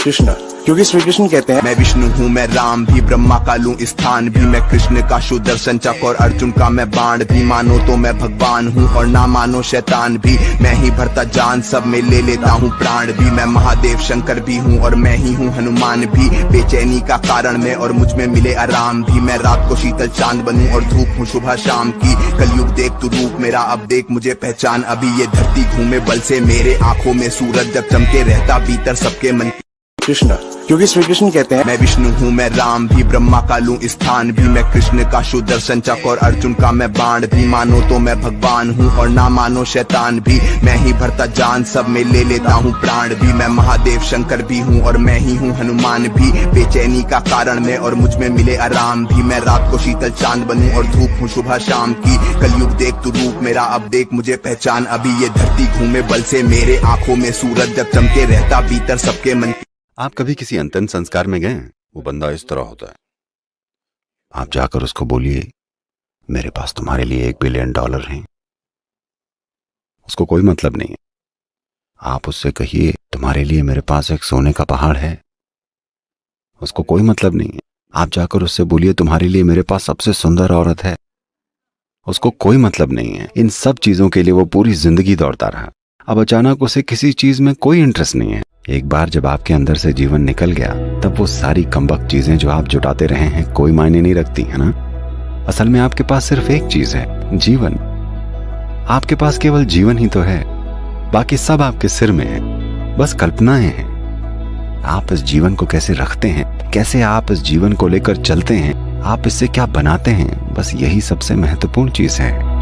कृष्ण, क्योंकि श्री कृष्ण कहते हैं मैं विष्णु हूँ, मैं राम भी, ब्रह्मा का लूं स्थान भी, मैं कृष्ण का सुदर्शन चक्र और अर्जुन का मैं बाण भी। मानो तो मैं भगवान हूँ और ना मानो शैतान भी, मैं ही भरता जान सब में ले लेता हूँ प्राण भी। मैं महादेव शंकर भी हूँ और मैं ही हूँ हनुमान भी, बेचैनी का कारण मैं और मुझ में मिले आराम भी। मैं रात को शीतल चांद बनूं और धूप हूँ सुबह शाम की, कलयुग देख तू रूप मेरा अब देख मुझे पहचान अभी। ये धरती घूमे बल से मेरे आंखों में सूरज जब चमके रहता भीतर सबके मन। कृष्ण, क्योंकि श्री कृष्ण कहते हैं मैं विष्णु हूँ, मैं राम भी, ब्रह्मा का लूं स्थान भी, मैं कृष्ण का सुदर्शन चक्र और अर्जुन का मैं बाण भी। मानो तो मैं भगवान हूँ और ना मानो शैतान भी, मैं ही भरता जान सब में ले लेता हूँ प्राण भी। मैं महादेव शंकर भी हूँ और मैं ही हूँ हनुमान भी, बेचैनी का कारण मैं और मुझ में मिले आराम भी। मैं रात को शीतल चांद बनूं और धूप हूँ सुबह शाम की, कलयुग देख तू रूप मेरा अब देख मुझे पहचान अभी। ये धरती घूमे बल से मेरे आंखों में सूरज जब चमके रहता भीतर सबके मन। आप कभी किसी अंतिम संस्कार में गए? वो बंदा इस तरह होता है। आप जाकर उसको बोलिए मेरे पास तुम्हारे लिए $1 बिलियन हैं। उसको कोई मतलब नहीं है। आप उससे कहिए तुम्हारे लिए मेरे पास एक सोने का पहाड़ है। उसको कोई मतलब नहीं है। आप जाकर उससे बोलिए तुम्हारे लिए मेरे पास सबसे सुंदर औरत है। उसको कोई मतलब नहीं है। इन सब चीजों के लिए वो पूरी जिंदगी दौड़ता रहा। अब अचानक उसे किसी चीज में कोई इंटरेस्ट नहीं है। एक बार जब आपके अंदर से जीवन निकल गया तब वो सारी कमबख्त चीजें जो आप जुटाते रहे हैं कोई मायने नहीं रखती, है ना? असल में आपके पास सिर्फ एक चीज है, जीवन। आपके पास केवल जीवन ही तो है, बाकी सब आपके सिर में है, बस कल्पनाएं हैं। आप इस जीवन को कैसे रखते हैं, कैसे आप इस जीवन को लेकर चलते हैं, आप इससे क्या बनाते हैं, बस यही सबसे महत्वपूर्ण चीज है।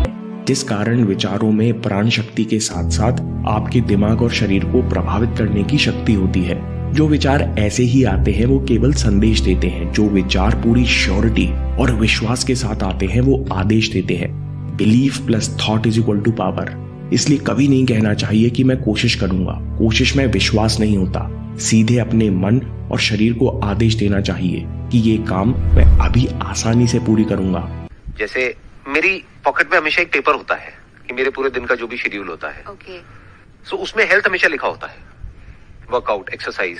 जिस कारण विचारों में प्राण शक्ति के साथ साथ आपके दिमाग और शरीर को प्रभावित करने की शक्ति होती है। जो विचार ऐसे ही आते हैं वो केवल संदेश देते हैं, जो विचार पूरी श्योरिटी और विश्वास के साथ आते हैं वो आदेश देते हैं। Belief plus thought is equal to power. इसलिए कभी नहीं कहना चाहिए कि मैं कोशिश करूंगा। कोशिश में विश्वास नहीं होता। सीधे अपने मन और शरीर को आदेश देना चाहिए कि ये काम मैं अभी आसानी से पूरी करूंगा। जैसे मेरी पॉकेट में हमेशा एक पेपर होता है कि मेरे पूरे दिन का जो भी शेड्यूल होता है, सो उसमें हेल्थ हमेशा लिखा होता है, workout, exercise,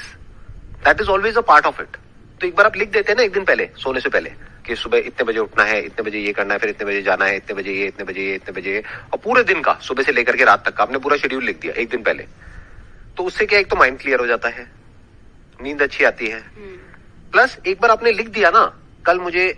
that is always a part of it. तो एक बार आप लिख देते हैं ना एक दिन पहले, सोने से पहले, कि सुबह इतने बजे उठना है, इतने बजे ये करना है, फिर इतने बजे जाना है, इतने बजे ये, इतने बजे ये, इतने बजे ये, और पूरे दिन का सुबह से लेकर के रात तक का आपने पूरा शेड्यूल लिख दिया एक दिन पहले। तो उससे क्या, एक तो माइंड क्लियर हो जाता है, नींद अच्छी आती है, प्लस एक बार आपने लिख दिया ना कल मुझे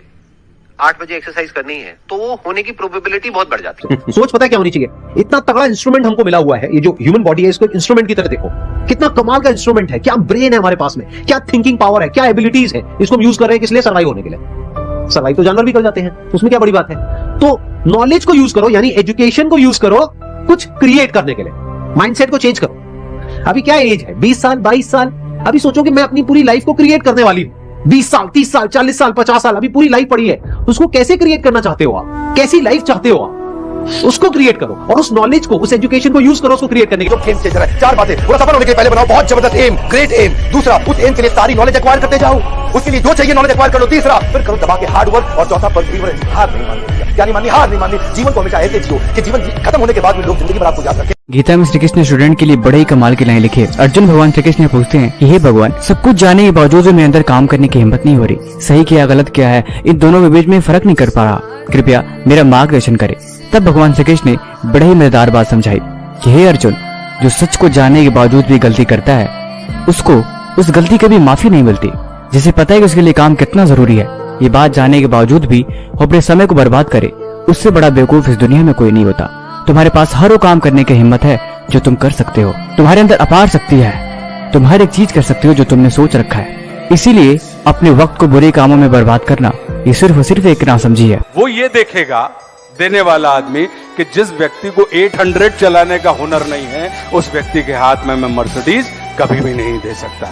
8 बजे एक्सरसाइज करनी है, तो वो होने की प्रोबेबिलिटी बहुत बढ़ जाती है। सोच पता है क्या होनी चाहिए? इतना तगड़ा इंस्ट्रूमेंट हमको मिला हुआ है, ये जो ह्यूमन बॉडी है इसको इंस्ट्रूमेंट की तरह देखो। कितना कमाल का इंस्ट्रूमेंट है, क्या ब्रेन है हमारे पास में, क्या थिंकिंग पावर है, क्या एबिलिटीज है। इसको हम यूज कर रहे हैं किस लिए? सर्वाइव होने के लिए। सर्वाइव तो जानवर भी कर जाते हैं, उसमें क्या बड़ी बात है? तो नॉलेज को यूज करो, यानी एजुकेशन को यूज करो कुछ क्रिएट करने के लिए। माइंडसेट को चेंज करो। अभी क्या एज है? 20 साल, 22 साल। अभी सोचो कि मैं अपनी पूरी लाइफ को क्रिएट करने वाली हूं। 20 साल, 30 साल, 40 साल, 50 साल, अभी पूरी लाइफ पड़ी है। उसको कैसे क्रिएट करना चाहते हो आप? कैसी लाइफ चाहते हो आप? उसको क्रिएट करो और उस नॉलेज को, उस एजुकेशन को यूज करो उसको क्रिएट करने के लिए। गेम चेंजर है। 4 बातें पूरा सफल होने के लिए पहले बनाओ बहुत जबरदस्त एम, ग्रेट एम। दूसरा, उस एम के लिए सारी नॉलेज एक्वायर करते जाओ। उसके लिए जो चाहिए नॉलेज एक्वायर कर लो। तीसरा, फिर करो दबा के हार्ड वर्क। और चौथा, परसिवरेंस। हार नहीं माननी, क्या नहीं माननी? हार नहीं माननी। जीवन को हमेशा ऐसे जियो कि जीवन खत्म होने के बाद भी लोग जिंदगी भर आपको याद रखें। गीता में श्री कृष्ण ने स्टूडेंट के लिए बड़े ही कमाल की लाइन लिखी है। अर्जुन भगवान श्री कृष्ण पूछते हैं कि हे भगवान, सब कुछ जाने के बावजूद मेरे अंदर काम करने की हिम्मत नहीं हो रही। सही क्या गलत क्या है, इन दोनों के बीच में फर्क नहीं कर पा रहा। कृपया मेरा मार्गदर्शन करे। तब भगवान श्री कृष्ण ने बड़े ही मजेदार बात समझाई कि हे अर्जुन, जो सच को जानने के बावजूद भी गलती करता है उसको उस गलती की भी माफी नहीं मिलती। जिसे पता है कि उसके लिए काम कितना जरूरी है, ये बात जानने के बावजूद भी वो अपने समय को बर्बाद करे, उससे बड़ा बेवकूफ इस दुनिया में कोई नहीं होता। तुम्हारे पास हर वो काम करने की हिम्मत है जो तुम कर सकते हो। तुम्हारे अंदर अपार शक्ति है। तुम हर एक चीज कर सकते हो जो तुमने सोच रखा है। इसीलिए अपने वक्त को बुरे कामों में बर्बाद करना ये सिर्फ और सिर्फ एक नासमझी है। वो ये देखेगा देने वाला आदमी कि जिस व्यक्ति को 800 चलाने का हुनर नहीं है, उस व्यक्ति के हाथ में मैं मर्सिडीज कभी भी नहीं दे सकता।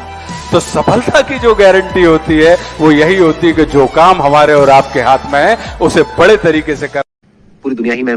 तो सफलता की जो गारंटी होती है वो यही होती है कि जो काम हमारे और आपके हाथ में है उसे बड़े तरीके से कर। पूरी दुनिया ही में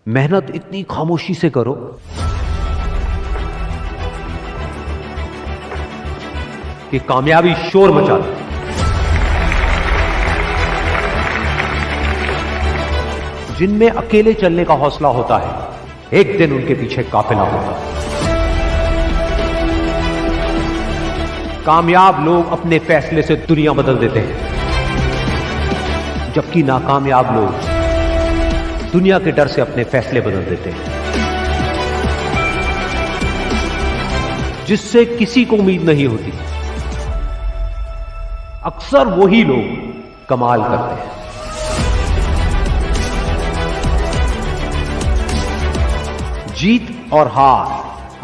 मेहनत इतनी खामोशी से करो कि कामयाबी शोर मचा दे। जिनमें अकेले चलने का हौसला होता है, एक दिन उनके पीछे काफिला होता है। कामयाब लोग अपने फैसले से दुनिया बदल देते हैं, जबकि नाकामयाब लोग दुनिया के डर से अपने फैसले बदल देते हैं। जिससे किसी को उम्मीद नहीं होती, अक्सर वही लोग कमाल करते हैं। जीत और हार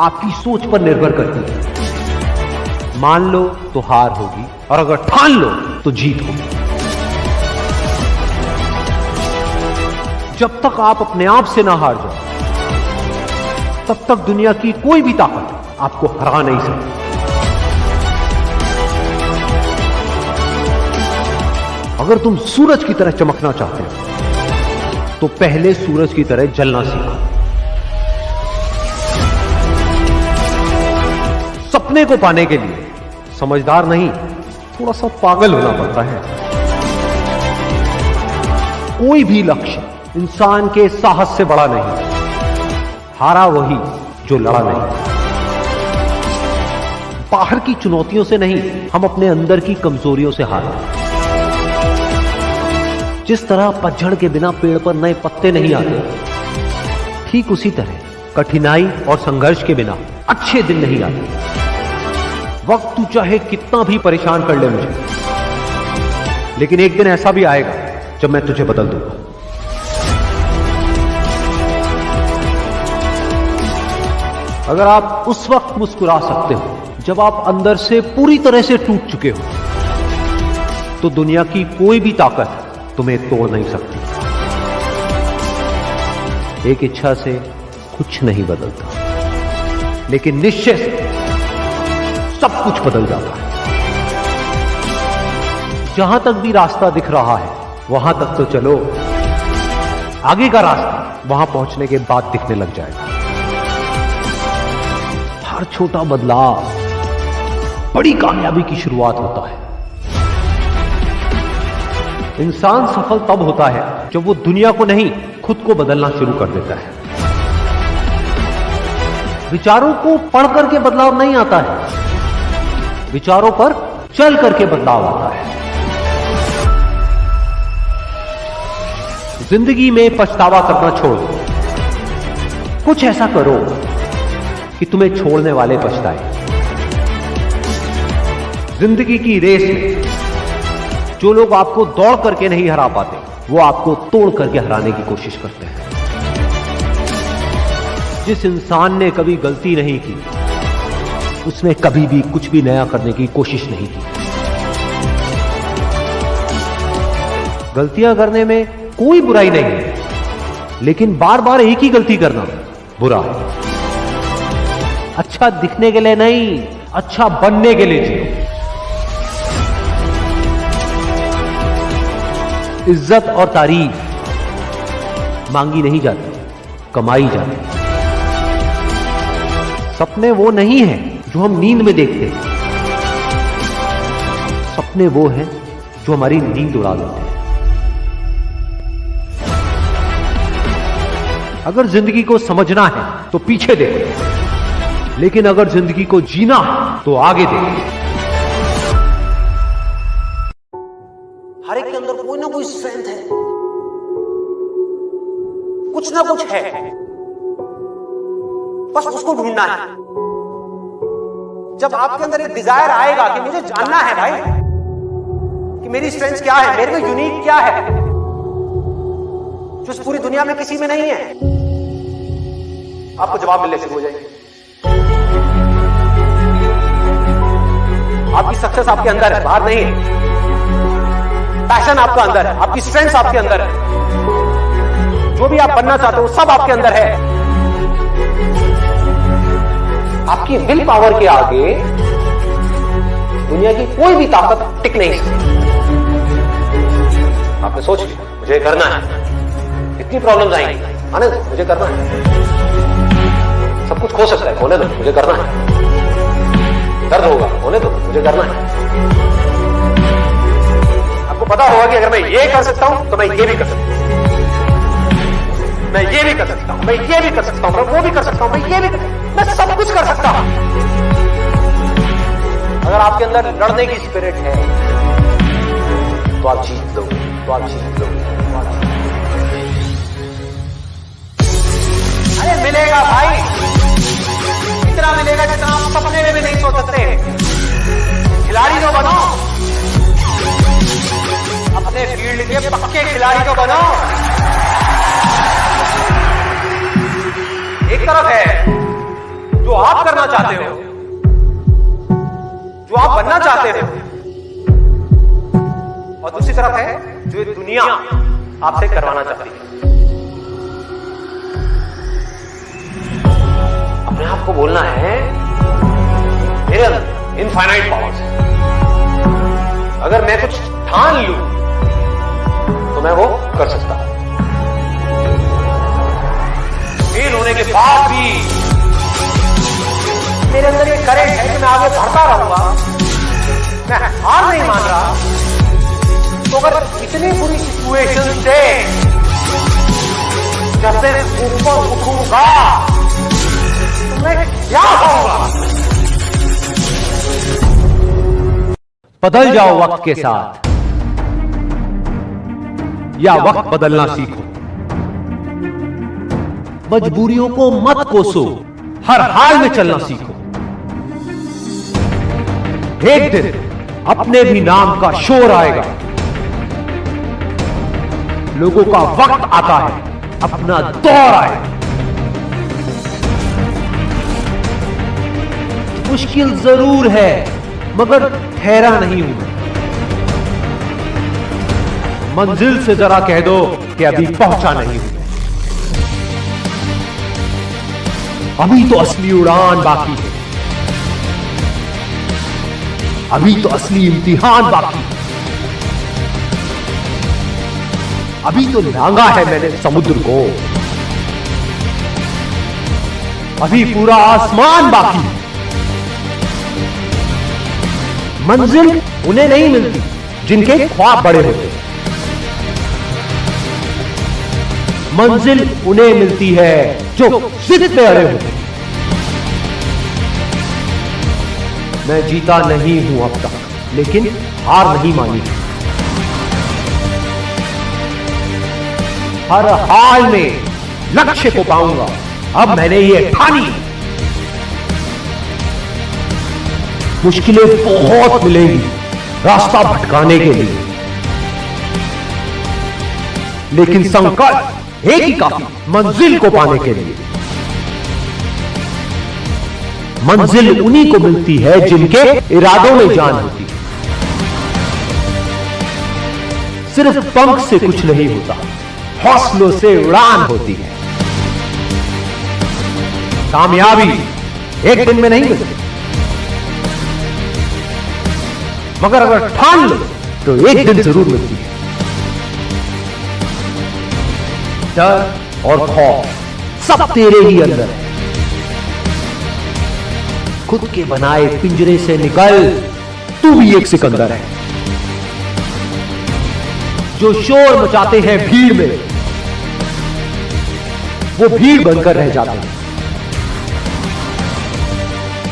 आपकी सोच पर निर्भर करती है। मान लो तो हार होगी, और अगर ठान लो तो जीत होगी। जब तक आप अपने आप से ना हार जाओ, तब तक दुनिया की कोई भी ताकत आपको हरा नहीं सकती। अगर तुम सूरज की तरह चमकना चाहते हो, तो पहले सूरज की तरह जलना सीखो। सपने को पाने के लिए समझदार नहीं, थोड़ा सा पागल होना पड़ता है। कोई भी लक्ष्य इंसान के साहस से बड़ा नहीं। हारा वही जो लड़ा नहीं। बाहर की चुनौतियों से नहीं, हम अपने अंदर की कमजोरियों से हारे। जिस तरह पतझड़ के बिना पेड़ पर नए पत्ते नहीं आते, ठीक उसी तरह कठिनाई और संघर्ष के बिना अच्छे दिन नहीं आते। वक्त तू चाहे कितना भी परेशान कर ले मुझे, लेकिन एक दिन ऐसा भी आएगा जब मैं तुझे बदल दूंगा। अगर आप उस वक्त मुस्कुरा सकते हो जब आप अंदर से पूरी तरह से टूट चुके हो, तो दुनिया की कोई भी ताकत तुम्हें तोड़ नहीं सकती। एक इच्छा से कुछ नहीं बदलता, लेकिन निश्चय से सब कुछ बदल जाता है। जहां तक भी रास्ता दिख रहा है, वहां तक तो चलो। आगे का रास्ता वहां पहुंचने के बाद दिखने लग जाएगा। हर छोटा बदलाव बड़ी कामयाबी की शुरुआत होता है। इंसान सफल तब होता है जब वो दुनिया को नहीं, खुद को बदलना शुरू कर देता है। विचारों को पढ़ करके बदलाव नहीं आता है, विचारों पर चल करके बदलाव आता है। जिंदगी में पछतावा करना छोड़ दो। कुछ ऐसा करो कि तुम्हें छोड़ने वाले पछताए। जिंदगी की रेस में जो लोग आपको दौड़ करके नहीं हरा पाते, वो आपको तोड़ करके हराने की कोशिश करते हैं। जिस इंसान ने कभी गलती नहीं की, उसने कभी भी कुछ भी नया करने की कोशिश नहीं की। गलतियां करने में कोई बुराई नहीं है, लेकिन बार बार एक ही गलती करना बुरा है। अच्छा दिखने के लिए नहीं, अच्छा बनने के लिए जियो। इज्जत और तारीफ मांगी नहीं जाती, कमाई जाती। सपने वो नहीं है जो हम नींद में देखते हैं, सपने वो हैं जो हमारी नींद उड़ा देते हैं। अगर जिंदगी को समझना है तो पीछे देखो, लेकिन अगर जिंदगी को जीना है तो आगे देखो। हर एक के अंदर कोई ना कोई स्ट्रेंथ है, कुछ ना कुछ है, बस उसको ढूंढना है। जब आपके अंदर एक डिजायर आएगा कि मुझे जानना है भाई कि मेरी स्ट्रेंथ क्या है, मेरे में यूनिक क्या है जो इस पूरी दुनिया में किसी में नहीं है, आपको जवाब मिलने शुरू हो जाएंगे। आपकी सक्सेस आपके अंदर है, बाहर नहीं है। पैशन आपका अंदर है, आपकी स्ट्रेंथ आपके अंदर है। जो भी आप बनना चाहते हो सब आपके अंदर है। आपकी विल पावर के आगे दुनिया की कोई भी ताकत टिक नहीं सकती। आपने सोच लिया मुझे करना है, इतनी प्रॉब्लम्स आएंगी, आने दो, मुझे करना है। सब कुछ खो सकता है, होने दो, मुझे करना है। दर्द होगा, होने दो, मुझे करना है। आपको पता होगा कि अगर मैं ये कर सकता हूं तो मैं ये भी कर सकता हूं, मैं ये भी कर सकता हूं, मैं ये भी कर सकता हूं, मैं वो भी कर सकता हूं, मैं ये भी मैं सब कुछ कर सकता हूं। अगर आपके अंदर लड़ने की स्पिरिट है तो आप जीत लोगे, तो आप जीत लोगे। अरे मिलेगा भाई, इतना मिलेगा जितना आप सपने में भी नहीं सोच सकते। खिलाड़ी तो बनो, अपने फील्ड के पक्के खिलाड़ी तो बनो। एक तरफ है जो आप करना चाहते हो, जो आप बनना चाहते हो, और दूसरी तरफ है जो दुनिया आपसे करवाना चाहती है। अपने आप को बोलना है मेरे अंदर इनफाइनाइट पावर्स है, अगर मैं कुछ ठान लूं तो मैं वो कर सकता हूं। फेल होने के बाद भी मेरे अंदर ये करेंट है कि मैं आगे बढ़ता रहूंगा, मैं हार नहीं मान रहा। तो अगर इतनी बुरी सिचुएशन से जब मैं ऊपर उठूंगा तो मैं क्या होगा? बदल जाओ वक्त के साथ या वक्त बदलना सीखो। मजबूरियों को मत कोसो, हर हाल में चलना सीखो। एक दिन अपने भी नाम का शोर आएगा, लोगों का वक्त आता है, अपना दौर आएगा। मुश्किल जरूर है मगर ठहरा नहीं हूं। मंजिल से जरा कह दो कि अभी पहुंचा नहीं हूं, अभी तो असली उड़ान बाकी है, अभी तो असली इम्तिहान बाकी है, अभी तो लांगा है मैंने समुद्र को, अभी पूरा आसमान बाकी है। मंजिल उन्हें नहीं मिलती जिनके ख्वाब बड़े होते, मंजिल उन्हें मिलती है जो जिद पे अड़े होते। मैं जीता नहीं हूं अब तक, लेकिन हार नहीं मानी। हर हाल में लक्ष्य को पाऊंगा, अब मैंने ये ठानी। मुश्किलें बहुत मिलेंगी रास्ता भटकाने के लिए, लेकिन संकल्प एक ही काफी मंजिल को पाने के लिए। मंजिल उन्हीं को मिलती है जिनके इरादों में जान होती है। सिर्फ पंख से कुछ नहीं होता, हौसलों से उड़ान होती है। कामयाबी एक दिन में नहीं मिलती, मगर अगर ठान लो तो एक दिन जरूर मिलती है। डर और खौफ सब तेरे ही अंदर है। खुद के बनाए पिंजरे से निकल, तू भी एक सिकंदर है। जो शोर मचाते हैं भीड़ में, वो भीड़ बनकर रह जाते हैं।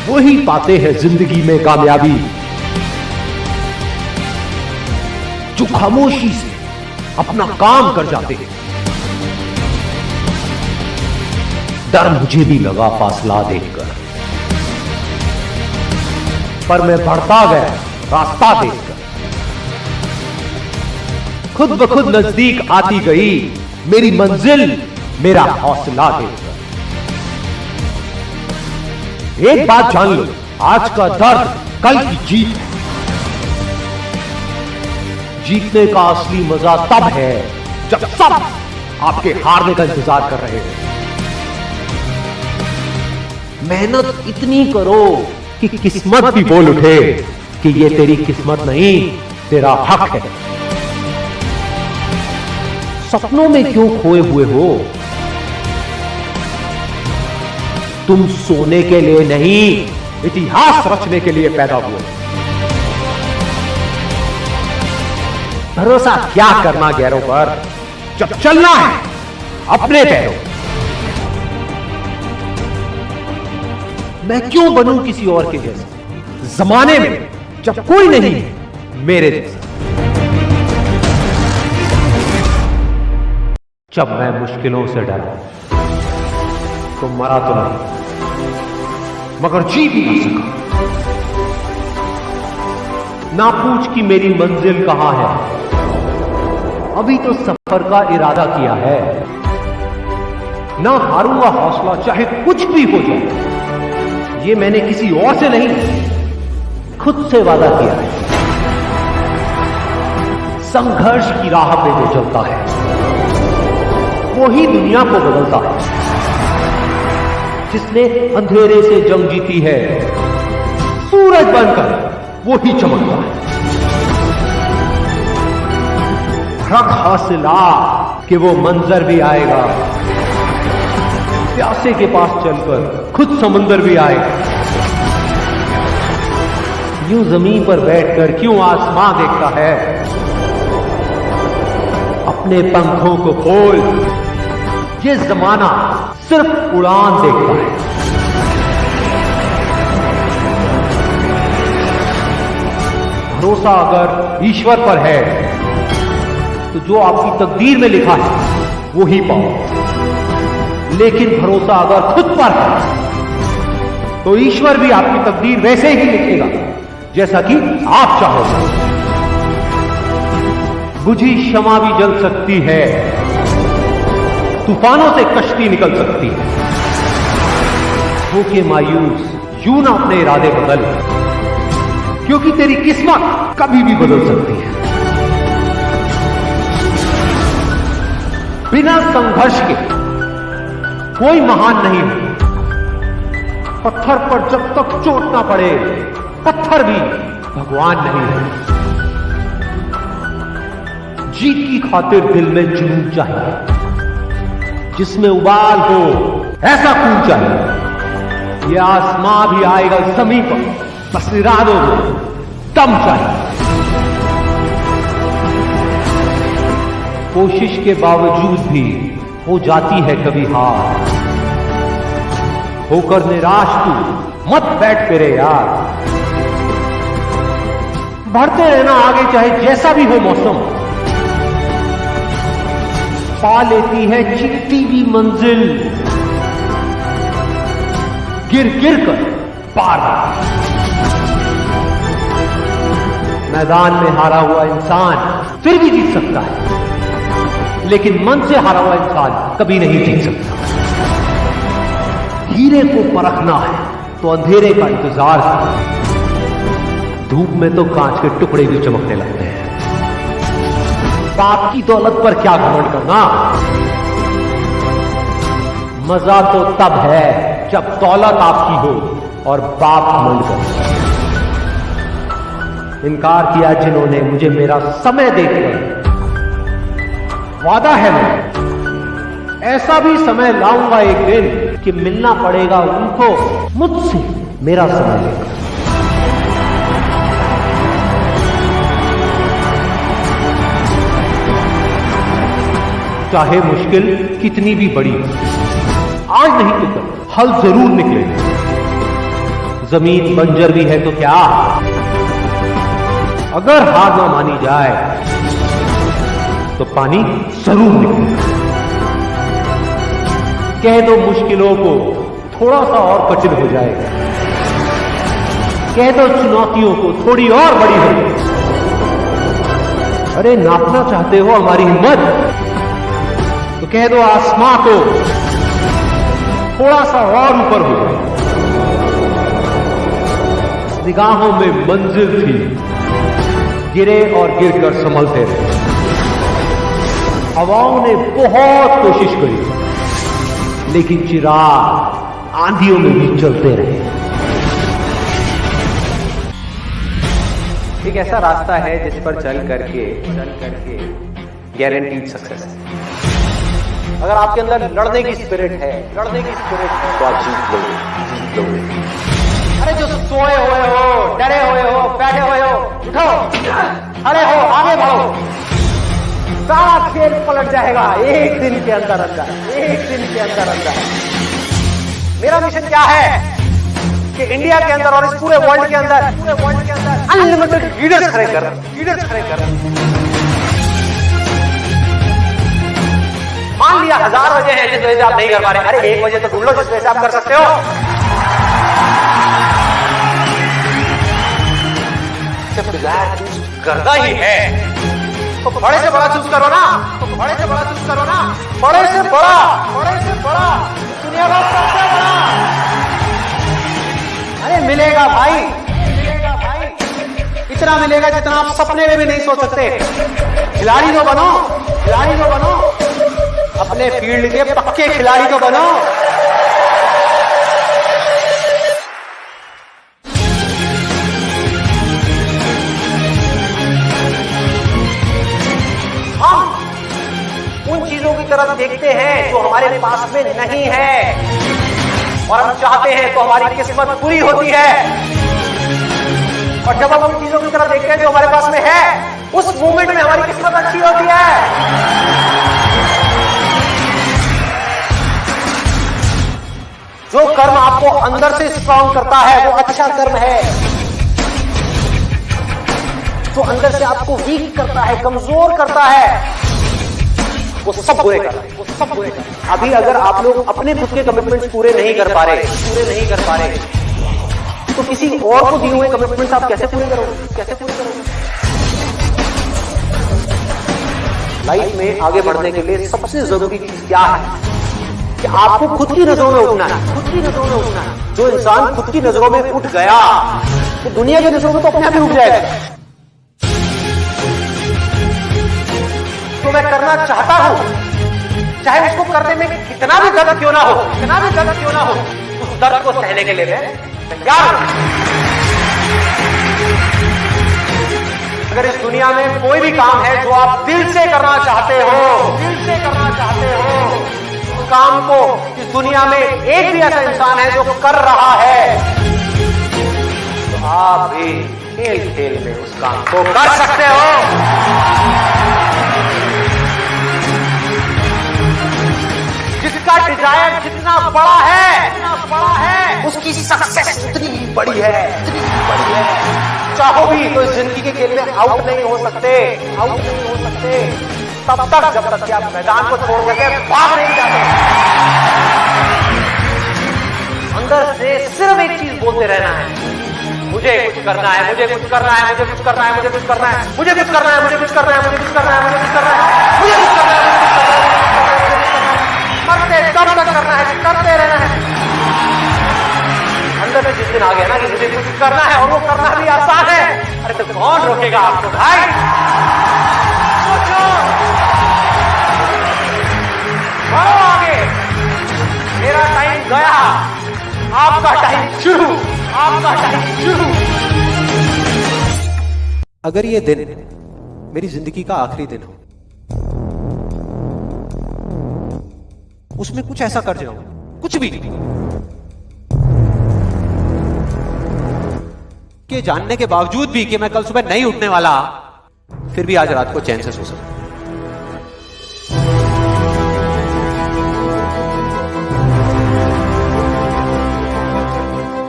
वो ही पाते हैं जिंदगी में कामयाबी जो खामोशी से अपना काम कर जाते हैं। डर मुझे भी लगा फासला देखकर, पर मैं बढ़ता गया रास्ता देखकर। खुद ब खुद नजदीक आती गई मेरी मंजिल, मेरा हौसला देखकर। एक बात जान लो, आज का दर्द कल की जीत है। जीतने का असली मजा तब है जब सब आपके हारने का इंतजार कर रहे हैं। मेहनत इतनी करो कि किस्मत भी बोल उठे कि ये तेरी किस्मत नहीं, तेरा हक है। सपनों में क्यों खोए हुए हो, तुम सोने के लिए नहीं, इतिहास रचने के लिए पैदा हुए। भरोसा क्या करना गैरों पर, जब चलना है अपने पैरों। मैं क्यों बनूं किसी और के जैसे जमाने में जब कोई नहीं है मेरे जैसा। जब मैं मुश्किलों से डरा तो मरा तो नहीं मगर जी भी ना सका। ना पूछ कि मेरी मंजिल कहां है, अभी तो सफर का इरादा किया है। ना हारूंगा हौसला चाहे कुछ भी हो जाए, ये मैंने किसी और से नहीं खुद से वादा किया है। संघर्ष की राह पे जो चलता है वो ही दुनिया को बदलता है। जिसने अंधेरे से जंग जीती है, सूरज बनकर वो ही चमकता है। रख हासिला कि वो मंजर भी आएगा, प्यासे के पास चलकर खुद समंदर भी आएगा। यूं जमीन पर बैठकर क्यों आसमां देखता है, अपने पंखों को खोल, ये जमाना सिर्फ उड़ान देखता है। भरोसा अगर ईश्वर पर है तो जो आपकी तकदीर में लिखा है वो ही पाओ। लेकिन भरोसा अगर खुद पर है तो ईश्वर भी आपकी तकदीर वैसे ही लिखेगा जैसा कि आप चाहोगे। बुझी शमा भी जल सकती है, तूफानों से कश्ती निकल सकती है। होके मायूस यूं ना अपने इरादे बदल, क्योंकि तेरी किस्मत कभी भी बदल सकती है। बिना संघर्ष के कोई महान नहीं हो। पत्थर पर जब तक चोट ना पड़े, पत्थर भी भगवान नहीं है। जीत की खातिर दिल में जुनून चाहिए, जिसमें उबाल हो ऐसा खून चाहिए। ये आसमां भी आएगा जमीन पर, बस इरादों में दम चाहिए। कोशिश के बावजूद भी हो जाती है कभी हार, होकर निराश तू मत बैठ फिरे यार। बढ़ते रहना आगे चाहे जैसा भी हो मौसम, पा लेती है चिट्टी भी मंजिल। गिर गिर कर पार। मैदान में हारा हुआ इंसान फिर भी जीत सकता है, लेकिन मन से हारा हुआ इंसान कभी नहीं जीत सकता। हीरे को परखना है तो अंधेरे का इंतजार है। धूप में तो कांच के टुकड़े भी चमकने लगते हैं। बाप की दौलत पर क्या घमंड करना, मजा तो तब है जब दौलत आपकी हो और बाप घमंड करे। इनकार किया जिन्होंने मुझे मेरा समय देकर, वादा है मैं ऐसा भी समय लाऊंगा एक दिन कि मिलना पड़ेगा उनको मुझसे मेरा समय लेकर। चाहे मुश्किल कितनी भी बड़ी हो, आज नहीं तो कल हल जरूर निकलेगा। जमीन बंजर भी है तो क्या, अगर हार ना मानी जाए तो पानी जरूर निकलेगा। कह दो मुश्किलों को थोड़ा सा और कठिन हो जाएगा, कह दो चुनौतियों को थोड़ी और बड़ी हो जाएगी। अरे नापना चाहते हो हमारी हिम्मत, तो कह दो आसमां को थोड़ा सा और ऊपर हो जाए। निगाहों में मंजिल थी, गिरे और गिरकर संभलते रहे। हवाओं ने बहुत कोशिश करी, लेकिन चिराग आंधियों में भी चलते रहे। एक ऐसा रास्ता है जिस पर चल करके गारंटीड सक्सेस है। अगर आपके अंदर लड़ने की स्पिरिट है, तो आप जीत लोगे। अरे जो सोए हुए हो, डरे हुए हो, बैठे हुए हो, उठो, अरे हो, आगे बढ़ो। सारा खेल पलट जाएगा एक दिन के अंदर। मेरा मिशन क्या है कि इंडिया के अंदर और इस पूरे वर्ल्ड के अंदर अनलिमिटेड लीडर्स खड़े कर। मान लिया 1000 वजह है जिस वजह से आप नहीं कर पा रहे, अरे 1 वजह तो ढूंढ लो जिस वजह से आप कर सकते हो। जब डिजायर चूज करना ही है तो बड़े से बड़ा चूज करो ना, बड़े से बड़ा दुनिया का सबसे बड़ा। अरे मिलेगा भाई, इतना मिलेगा जितना आप सपने में भी नहीं सोच सकते। खिलाड़ी तो बनो, अपने फील्ड के पक्के खिलाड़ी तो बनो। हम उन चीजों की तरफ देखते हैं जो हमारे पास में नहीं है, और हम चाहते हैं तो हमारी किस्मत पूरी होती है। और जब हम उन चीजों की तरफ देखते हैं जो हमारे पास में है, उस मोमेंट में हमारी किस्मत अच्छी होती है। जो कर्म आपको अंदर से स्ट्रांग करता है वो अच्छा कर्म है। जो अंदर से आपको वीक करता है, कमजोर करता है, वो सब बुरे कर रहे हैं। अभी अगर आप लोग अपने खुद के कमिटमेंट्स पूरे नहीं कर पा रहे तो किसी और को दिए हुए कमिटमेंट्स आप कैसे पूरे करोगे? लाइफ में आगे बढ़ने के लिए सबसे जरूरी चीज क्या है कि आपको खुद की नजरों में उठना है। जो इंसान खुद की नजरों में उठ गया तो दुनिया की नजरों में तो अपने आप ही उठ जाएगा। तो मैं करना चाहता हूं, चाहे उसको करने में कितना भी दर्द क्यों ना हो, उस दर्द को सहने के लिए मैं तैयार हूं। अगर इस दुनिया में कोई भी काम है जो आप दिल से करना चाहते हो, उस काम को इस दुनिया में एक भी ऐसा इंसान है जो कर रहा है, तो आप भी खेल में उस काम को कर सकते हो। जिसका डिजायर जितना बड़ा है उसकी सक्सेस उतनी बड़ी है। चाहो भी तो इस जिंदगी के खेल में आउट नहीं हो सकते। तब तक जब तक कि आप मैदान को छोड़ करके भाग नहीं जाते। अंदर से सिर्फ एक चीज बोलते रहना है, मुझे कुछ करना है। मरते तब तक करना है, करते रहना है। अंदर में जिस दिन आ गया ना कि मुझे कुछ करना है और वो करना भी आसान है, अरे तो कौन रोकेगा आपको भाई? सोचो, बढ़ो आगे। मेरा टाइम गया, आपका टाइम शुरू। अगर ये दिन मेरी जिंदगी का आखिरी दिन हो, उसमें कुछ ऐसा कर जाऊं, कुछ भी कि जानने के बावजूद भी कि मैं कल सुबह नहीं उठने वाला, फिर भी आज रात को चैन से सो सकूं।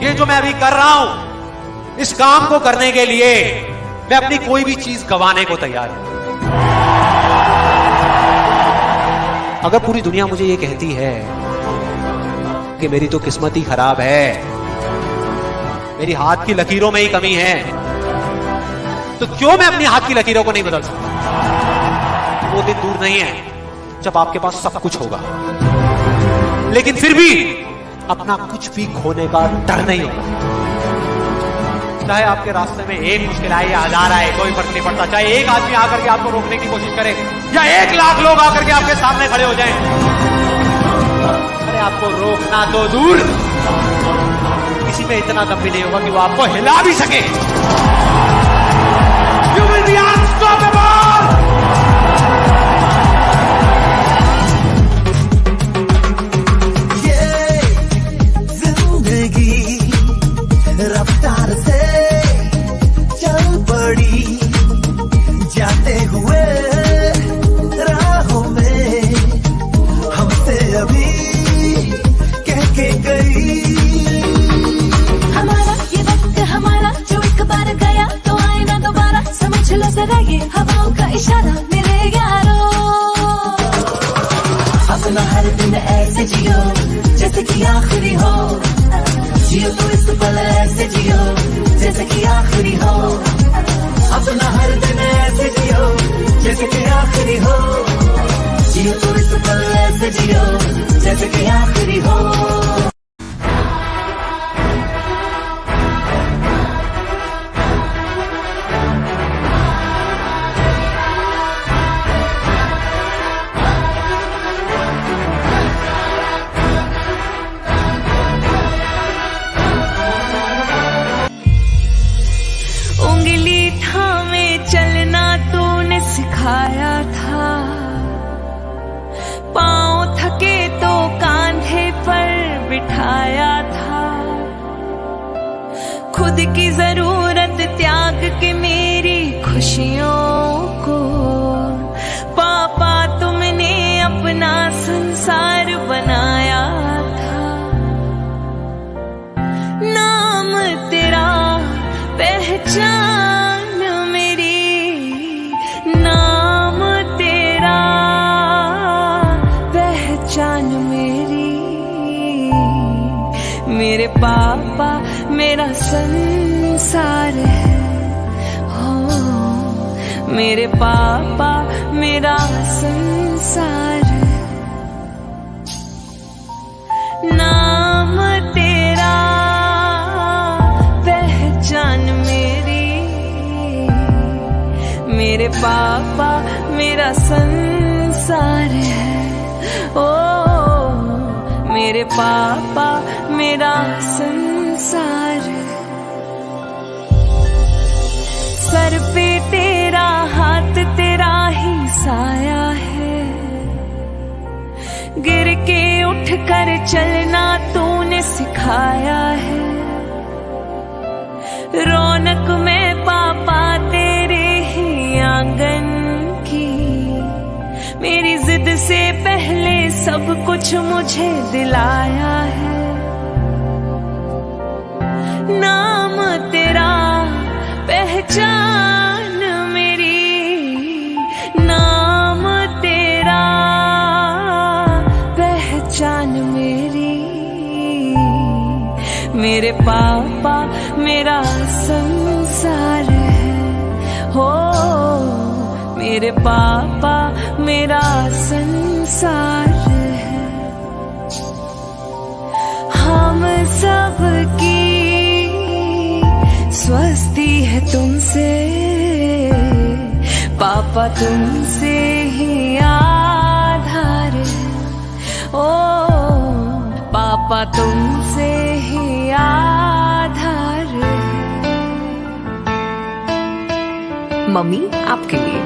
ये जो मैं अभी कर रहा हूं, इस काम को करने के लिए मैं अपनी कोई भी चीज गंवाने को तैयार हूं। अगर पूरी दुनिया मुझे ये कहती है कि मेरी तो किस्मत ही खराब है, मेरी हाथ की लकीरों में ही कमी है, तो क्यों मैं अपनी हाथ की लकीरों को नहीं बदल सकता? वो दिन दूर नहीं है जब आपके पास सब कुछ होगा, लेकिन फिर भी अपना कुछ भी खोने का डर नहीं होगा। चाहे आपके रास्ते में एक मुश्किल आए या 1000 आए, कोई फर्क नहीं पड़ता। चाहे एक आदमी आकर के आपको रोकने की कोशिश करे या 1 लाख लोग आकर के आपके सामने खड़े हो जाएं, अरे आपको रोकना तो दूर, किसी में इतना दम भी नहीं होगा कि वो आपको हिला भी सके। You will be unstoppable! पल ऐसे जियो जैसे कि आखिरी हो, अपना हर दिन ऐसे जियो जैसे कि आखिरी हो, जियो तो इस पल ऐसे जियो जैसे कि आखिरी हो। उंगली थामे चलना तूने सिखाया था, पाँव थके तो कांधे पर बिठाया था, खुद की जरूरत त्याग के मेरी खुशियों को पापा तुमने अपना संसार बनाया था। नाम तेरा पहचान मेरी, नाम तेरा पहचान मेरी, मेरे पापा मेरा संसार है, हो मेरे पापा मेरा संसार है। नाम तेरा पहचान मेरी, मेरे पापा मेरा संसार है, ओ मेरे पापा मेरा संसार है। सर पे तेरा हाथ तेरा ही साया है, गिर के उठ कर चलना तूने सिखाया है, रौनक में पापा तेरे ही आंगन की, मेरी जिद से पहले सब कुछ मुझे दिलाया है। नाम तेरा पहचान मेरी, नाम तेरा पहचान मेरी, मेरे पापा मेरा संसार है, हो मेरे पापा मेरा संसार है। हम सब की स्वस्ति है तुमसे, पापा तुमसे ही आधार है, ओ पापा तुमसे ही आधार है। मम्मी आपके लिए।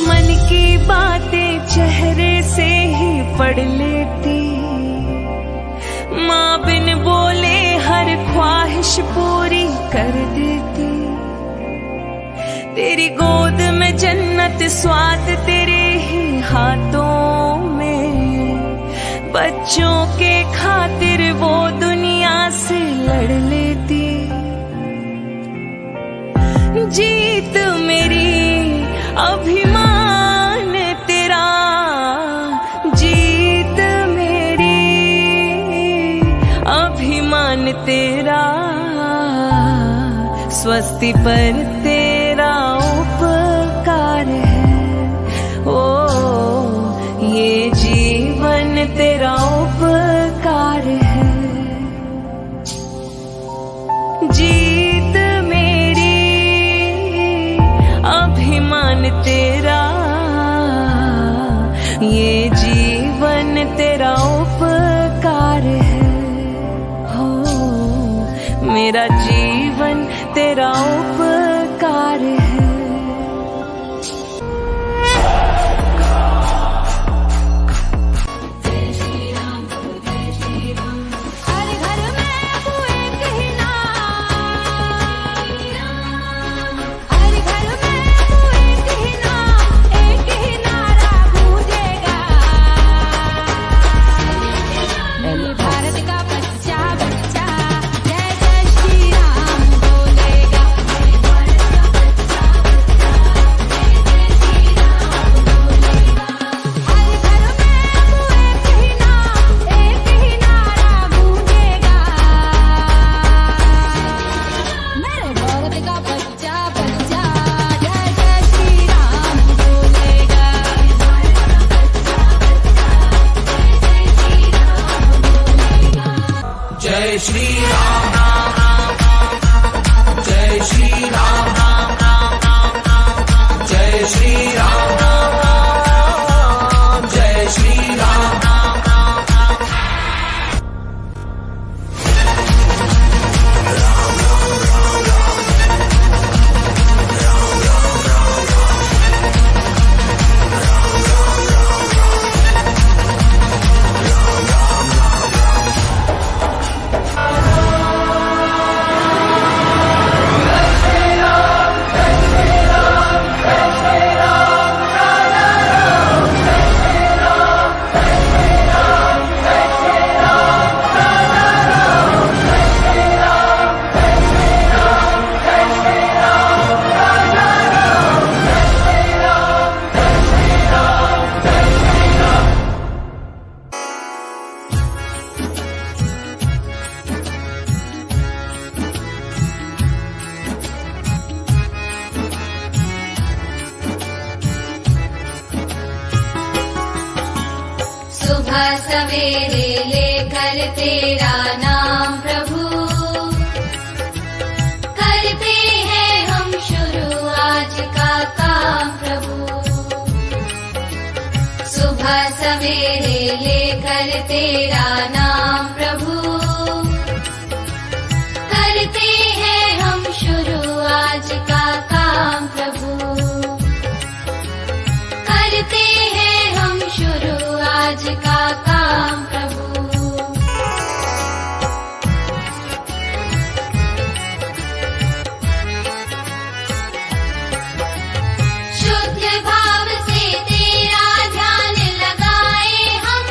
मन की बातें चेहरे से ही पढ़ लेती, माँ बिन बोले हर ख्वाहिश पूरी कर देती, तेरी गोद में जन्नत स्वाद तेरे ही हाथों में, बच्चों के खातिर वो दुनिया से लड़ लेती। जीत मेरी अभिमान तेरा, जीत मेरी अभिमान तेरा, स्वस्ति पर तेरा उपकार है, ओ ये जीवन तेरा उपकार है। जीत मेरी अभिमान तेरा, ये जीवन तेरा उपकार है, हो मेरा जीवन तेरा उपकार है। भारत का बच्चा बच्चा जय जय श्री राम बोलेगा। जय श्री राम राम राम राम जय श्री राम राम राम राम राम जय श्री राम राम राम जय श्री राम राम राम राम सुबह सवेरे लेकर तेरा नाम प्रभु करते हैं हम शुरू आज का काम प्रभु। सुबह सवेरे लेकर तेरा नाम प्रभु करते हैं हम शुरू आज का काम प्रभु। करते हैं हम शुरू आज का काम प्रभु। शुद्ध भाव से तेरा ध्यान लगाए हम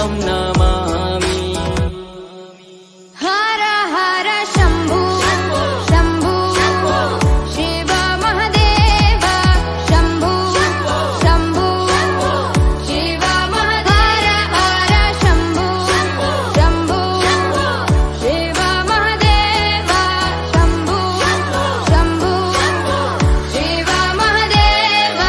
तं नमामि हर हर शंभु शंभु शिव महादेव शंभु शंभु शिव महादेव हर शंभु शंभु शिव महादेव शंभु शंभु शिव महादेव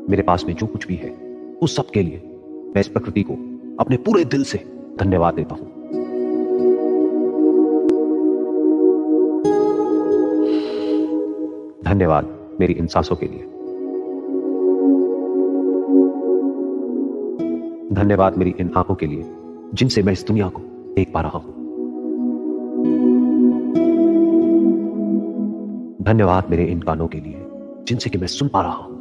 मेरे पास में जो कुछ भी है उस सब के लिए मैं इस प्रकृति को अपने पूरे दिल से धन्यवाद देता हूं। धन्यवाद मेरी इन सांसों के लिए। धन्यवाद मेरी इन आंखों के लिए जिनसे मैं इस दुनिया को देख पा रहा हूं। धन्यवाद मेरे इन कानों के लिए जिनसे कि मैं सुन पा रहा हूं।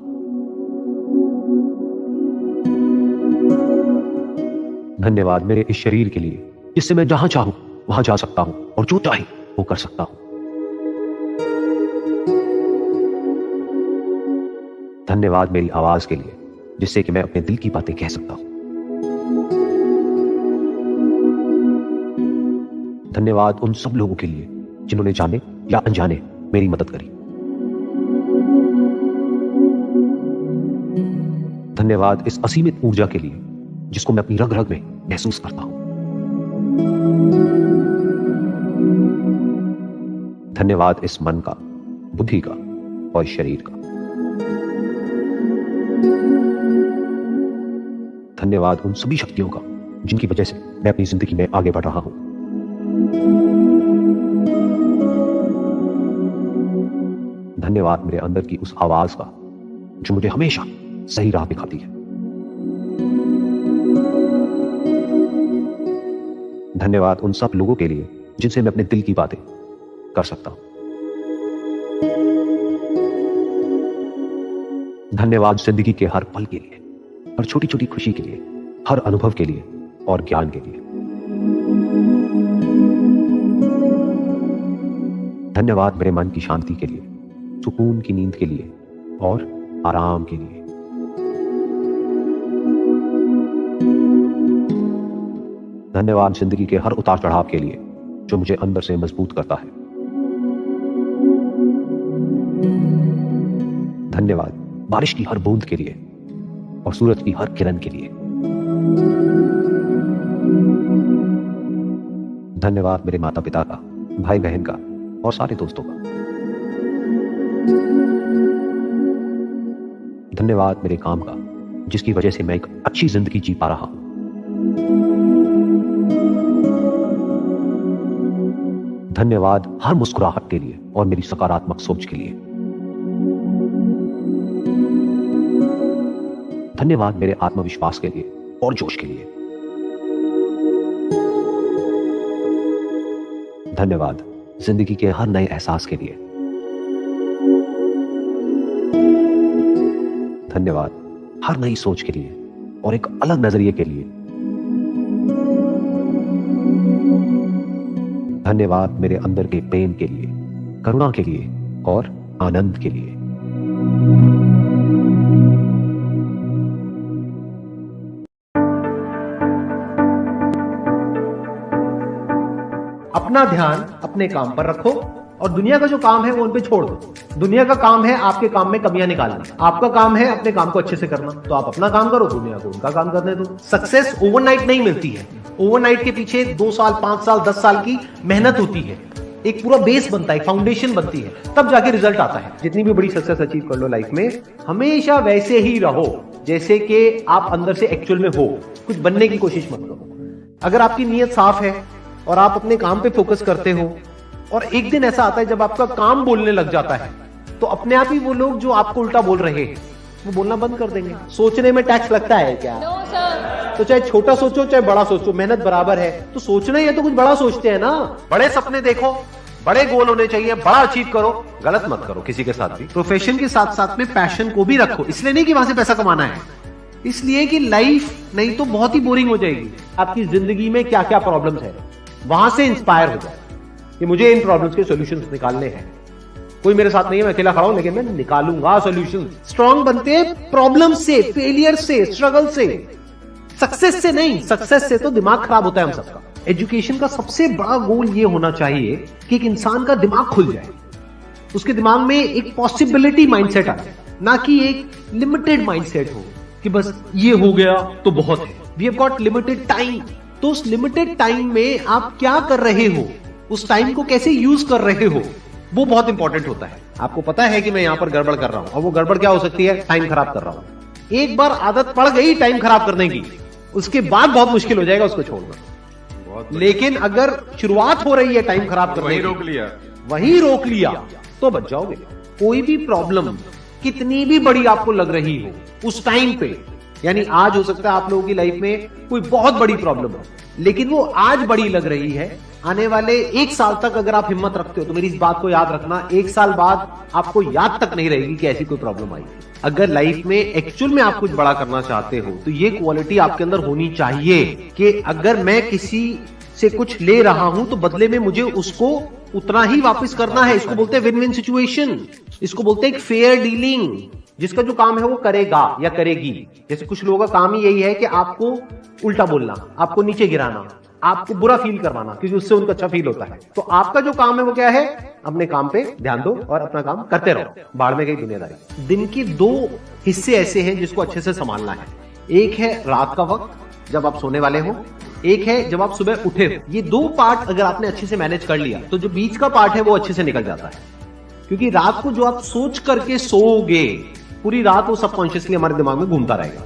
धन्यवाद मेरे इस शरीर के लिए जिससे मैं जहां चाहूं वहां जा सकता हूं और जो चाहे वो कर सकता हूं। धन्यवाद मेरी आवाज के लिए जिससे कि मैं अपने दिल की बातें कह सकता हूं। धन्यवाद उन सब लोगों के लिए जिन्होंने जाने या अनजाने मेरी मदद करी। धन्यवाद इस असीमित ऊर्जा के लिए जिसको मैं अपनी रग रग में महसूस करता हूं। धन्यवाद इस मन का, बुद्धि का और इस शरीर का। धन्यवाद उन सभी शक्तियों का जिनकी वजह से मैं अपनी जिंदगी में आगे बढ़ रहा हूं। धन्यवाद मेरे अंदर की उस आवाज का जो मुझे हमेशा सही राह दिखाती है। धन्यवाद उन सब लोगों के लिए जिनसे मैं अपने दिल की बातें कर सकता हूं। धन्यवाद जिंदगी के हर पल के लिए, हर छोटी छोटी खुशी के लिए, हर अनुभव के लिए और ज्ञान के लिए। धन्यवाद मेरे मन की शांति के लिए, सुकून की नींद के लिए और आराम के लिए। धन्यवाद जिंदगी के हर उतार चढ़ाव के लिए जो मुझे अंदर से मजबूत करता है। धन्यवाद बारिश की हर बूंद के लिए और सूरज की हर किरण के लिए। धन्यवाद मेरे माता पिता का, भाई बहन का और सारे दोस्तों का। धन्यवाद मेरे काम का जिसकी वजह से मैं एक अच्छी जिंदगी जी पा रहा हूं। धन्यवाद हर मुस्कुराहट के लिए और मेरी सकारात्मक सोच के लिए। धन्यवाद मेरे आत्मविश्वास के लिए और जोश के लिए। धन्यवाद जिंदगी के हर नए एहसास के लिए। धन्यवाद हर नई सोच के लिए और एक अलग नजरिए के लिए। धन्यवाद मेरे अंदर के प्रेम के लिए, करुणा के लिए और आनंद के लिए। अपना ध्यान अपने काम पर रखो और दुनिया का जो काम है वो उन पे छोड़ दो। दुनिया का काम है आपके काम में कमियां निकालना, आपका काम है अपने काम को अच्छे से करना। तो आप अपना काम करो, दुनिया को उनका काम करने दो। सक्सेस ओवरनाइट नहीं मिलती है। ओवरनाइट के पीछे 2 साल, 5 साल, 10 साल की मेहनत होती है। एक पूरा बेस बनता है, फाउंडेशन बनती है, तब जाके रिजल्ट आता है। जितनी भी बड़ी सक्सेस अचीव कर लो लाइफ में, हमेशा वैसे ही रहो जैसे कि आप अंदर से एक्चुअल में हो। कुछ बनने की कोशिश मत करो। अगर आपकी नीयत साफ है और आप अपने काम पे फोकस करते हो और एक दिन ऐसा आता है जब आपका काम बोलने लग जाता है, तो अपने आप ही वो लोग जो आपको उल्टा बोल रहे हैं वो बोलना बंद कर देंगे। सोचने में टैक्स लगता है क्या? तो चाहे छोटा सोचो चाहे बड़ा सोचो, मेहनत बराबर है। तो सोचना ही है तो कुछ बड़ा सोचते हैं ना। बड़े सपने देखो, बड़े गोल होने चाहिए, बड़ा अचीव करो, गलत मत करो किसी के साथ भी। प्रोफेशन के साथ साथ में पैशन को भी रखो, इसलिए नहीं कि वहां से पैसा कमाना है, इसलिए कि लाइफ नहीं तो बहुत ही बोरिंग हो जाएगी। आपकी जिंदगी में क्या क्या प्रॉब्लम्स है वहां से इंस्पायर हो जाए कि मुझे इन प्रॉब्लम्स के सॉल्यूशंस निकालने हैं। कोई मेरे साथ नहीं है, मैं अकेला खड़ा हूं, लेकिन मैं निकालूंगा सॉल्यूशन। स्ट्रांग बनते हैं प्रॉब्लम से, फेलियर से, स्ट्रगल से, सक्सेस से नहीं। सक्सेस से तो दिमाग खराब होता है हम सबका। एजुकेशन का सबसे बड़ा गोल ये होना चाहिए कि एक इंसान का दिमाग खुल जाए, उसके दिमाग में एक पॉसिबिलिटी माइंडसेट आ जाए, ना कि एक लिमिटेड माइंडसेट हो कि बस ये हो गया तो बहुत है। We have got limited time, तो उस लिमिटेड टाइम में आप क्या कर रहे हो, उस टाइम को कैसे यूज कर रहे हो, वो बहुत इंपॉर्टेंट होता है। आपको पता है कि मैं यहां पर गड़बड़ कर रहा हूं, और वो गड़बड़ क्या हो सकती है? टाइम खराब कर रहा हूं। एक बार आदत पड़ गई टाइम खराब करने की, उसके बाद बहुत मुश्किल हो जाएगा उसको छोड़ना। लेकिन अगर शुरुआत हो रही है टाइम खराब करने की, वही रोक लिया तो बच जाओगे। कोई भी प्रॉब्लम कितनी भी बड़ी आपको लग रही हो उस टाइम पे, यानी आज हो सकता है आप लोगों की लाइफ में कोई बहुत बड़ी प्रॉब्लम हो, लेकिन वो आज बड़ी लग रही है, आने वाले 1 साल तक अगर आप हिम्मत रखते हो तो मेरी इस बात को याद रखना, 1 साल बाद आपको याद तक नहीं रहेगी कि ऐसी कोई प्रॉब्लम आई। अगर लाइफ में एक्चुअल में आप कुछ बड़ा करना चाहते हो तो ये क्वालिटी आपके अंदर होनी चाहिए कि अगर मैं किसी से कुछ ले रहा हूं तो बदले में मुझे उसको उतना ही वापस करना है। इसको बोलते हैं विन विन सिचुएशन, इसको बोलते हैं एक फेयर डीलिंग। जिसका जो काम है वो करेगा या करेगी। जैसे कुछ लोगों का काम ही यही है कि आपको उल्टा बोलना, आपको नीचे गिराना, आपको बुरा फील करवाना, क्योंकि उससे उनको अच्छा फील होता है। तो आपका जो काम है वो क्या है? अपने काम पे ध्यान दो और अपना काम करते रहो, बाढ़ में गई दुनियादारी। दिन के 2 हिस्से ऐसे हैं जिसको अच्छे से संभालना है। एक है रात का वक्त जब आप सोने वाले हो, एक है जब आप सुबह उठे हो। ये 2 पार्ट अगर आपने अच्छे से मैनेज कर लिया तो जो बीच का पार्ट है वो अच्छे से निकल जाता है। क्योंकि रात को जो आप सोच करके सोओगे, पूरी रात वो सबकॉन्शियसली हमारे दिमाग में घूमता रहेगा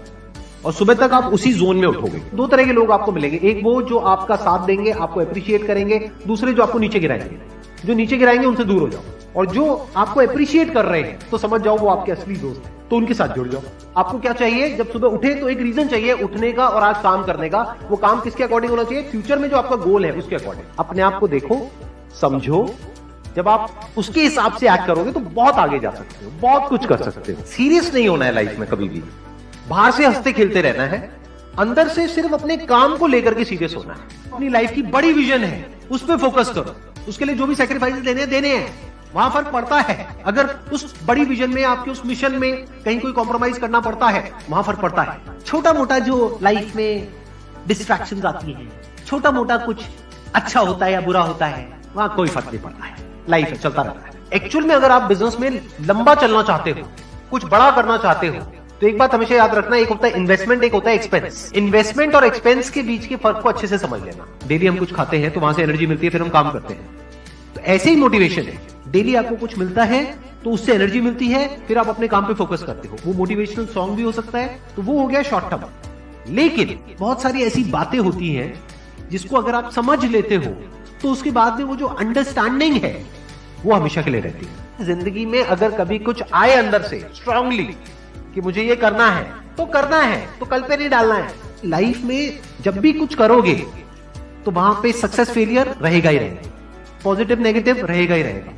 और सुबह तक आप उसी जोन में उठोगे। 2 तरह के लोग आपको मिलेंगे, एक वो जो आपका साथ देंगे, आपको अप्रिशिएट करेंगे, दूसरे जो आपको नीचे गिराएंगे। जो नीचे गिराएंगे उनसे दूर हो जाओ, और जो आपको अप्रिशिएट कर रहे हैं तो समझ जाओ वो आपके असली दोस्त हैं, तो उनके साथ जुड़ जाओ। आपको क्या चाहिए? जब सुबह उठे तो एक रीजन चाहिए उठने का और आज काम करने का। वो काम किसके अकॉर्डिंग होना चाहिए? फ्यूचर में जो आपका गोल है उसके अकॉर्डिंग। अपने आप को देखो, समझो। जब आप उसके हिसाब से एक्ट करोगे तो बहुत आगे जा सकते हो, बहुत कुछ कर सकते हो। सीरियस नहीं होना है लाइफ में कभी भी, बाहर से हंसते खेलते रहना है, अंदर से सिर्फ अपने काम को लेकर के सीरियस होना है। अपनी लाइफ की बड़ी विजन है, उस पर फोकस करो। उसके लिए जो भी सैक्रिफाइस देने हैं वहां फर्क पड़ता है। अगर उस बड़ी विजन में, आपके उस मिशन में कहीं कोई कॉम्प्रोमाइज करना पड़ता है, वहां फर्क पड़ता है। छोटा मोटा जो लाइफ में डिस्ट्रैक्शंस आती है, छोटा मोटा कुछ अच्छा होता है या बुरा होता है, वहां कोई फर्क नहीं पड़ता है। लाइफ है, चलता रहता है। एक्चुअल में अगर आप बिजनेस में लंबा चलना चाहते हो, कुछ बड़ा करना चाहते हो, तो एक बात हमेशा याद रखना, एक होता है इन्वेस्टमेंट, एक होता है एक्सपेंस। इन्वेस्टमेंट और एक्सपेंस के बीच के फर्क को अच्छे से समझ लेना। डेली हम कुछ खाते हैं तो वहां से एनर्जी मिलती है, फिर हम काम करते हैं। तो ऐसे ही मोटिवेशन है, डेली आपको कुछ मिलता है तो उससे एनर्जी मिलती है, फिर आप अपने काम पे फोकस करते हो। वो मोटिवेशनल सॉन्ग भी हो सकता है, तो वो हो गया शॉर्ट टर्म। लेकिन बहुत सारी ऐसी बातें होती हैं जिसको अगर आप समझ लेते हो तो उसके बाद में वो जो अंडरस्टैंडिंग है वो हमेशा के लिए रहती है। जिंदगी में अगर कभी कुछ आए अंदर से स्ट्रांगली कि मुझे ये करना है तो करना है, तो कल पे नहीं डालना है। लाइफ में जब भी कुछ करोगे तो वहां पे सक्सेस फेलियर रहेगा ही रहेगा, पॉजिटिव नेगेटिव रहेगा ही रहेगा,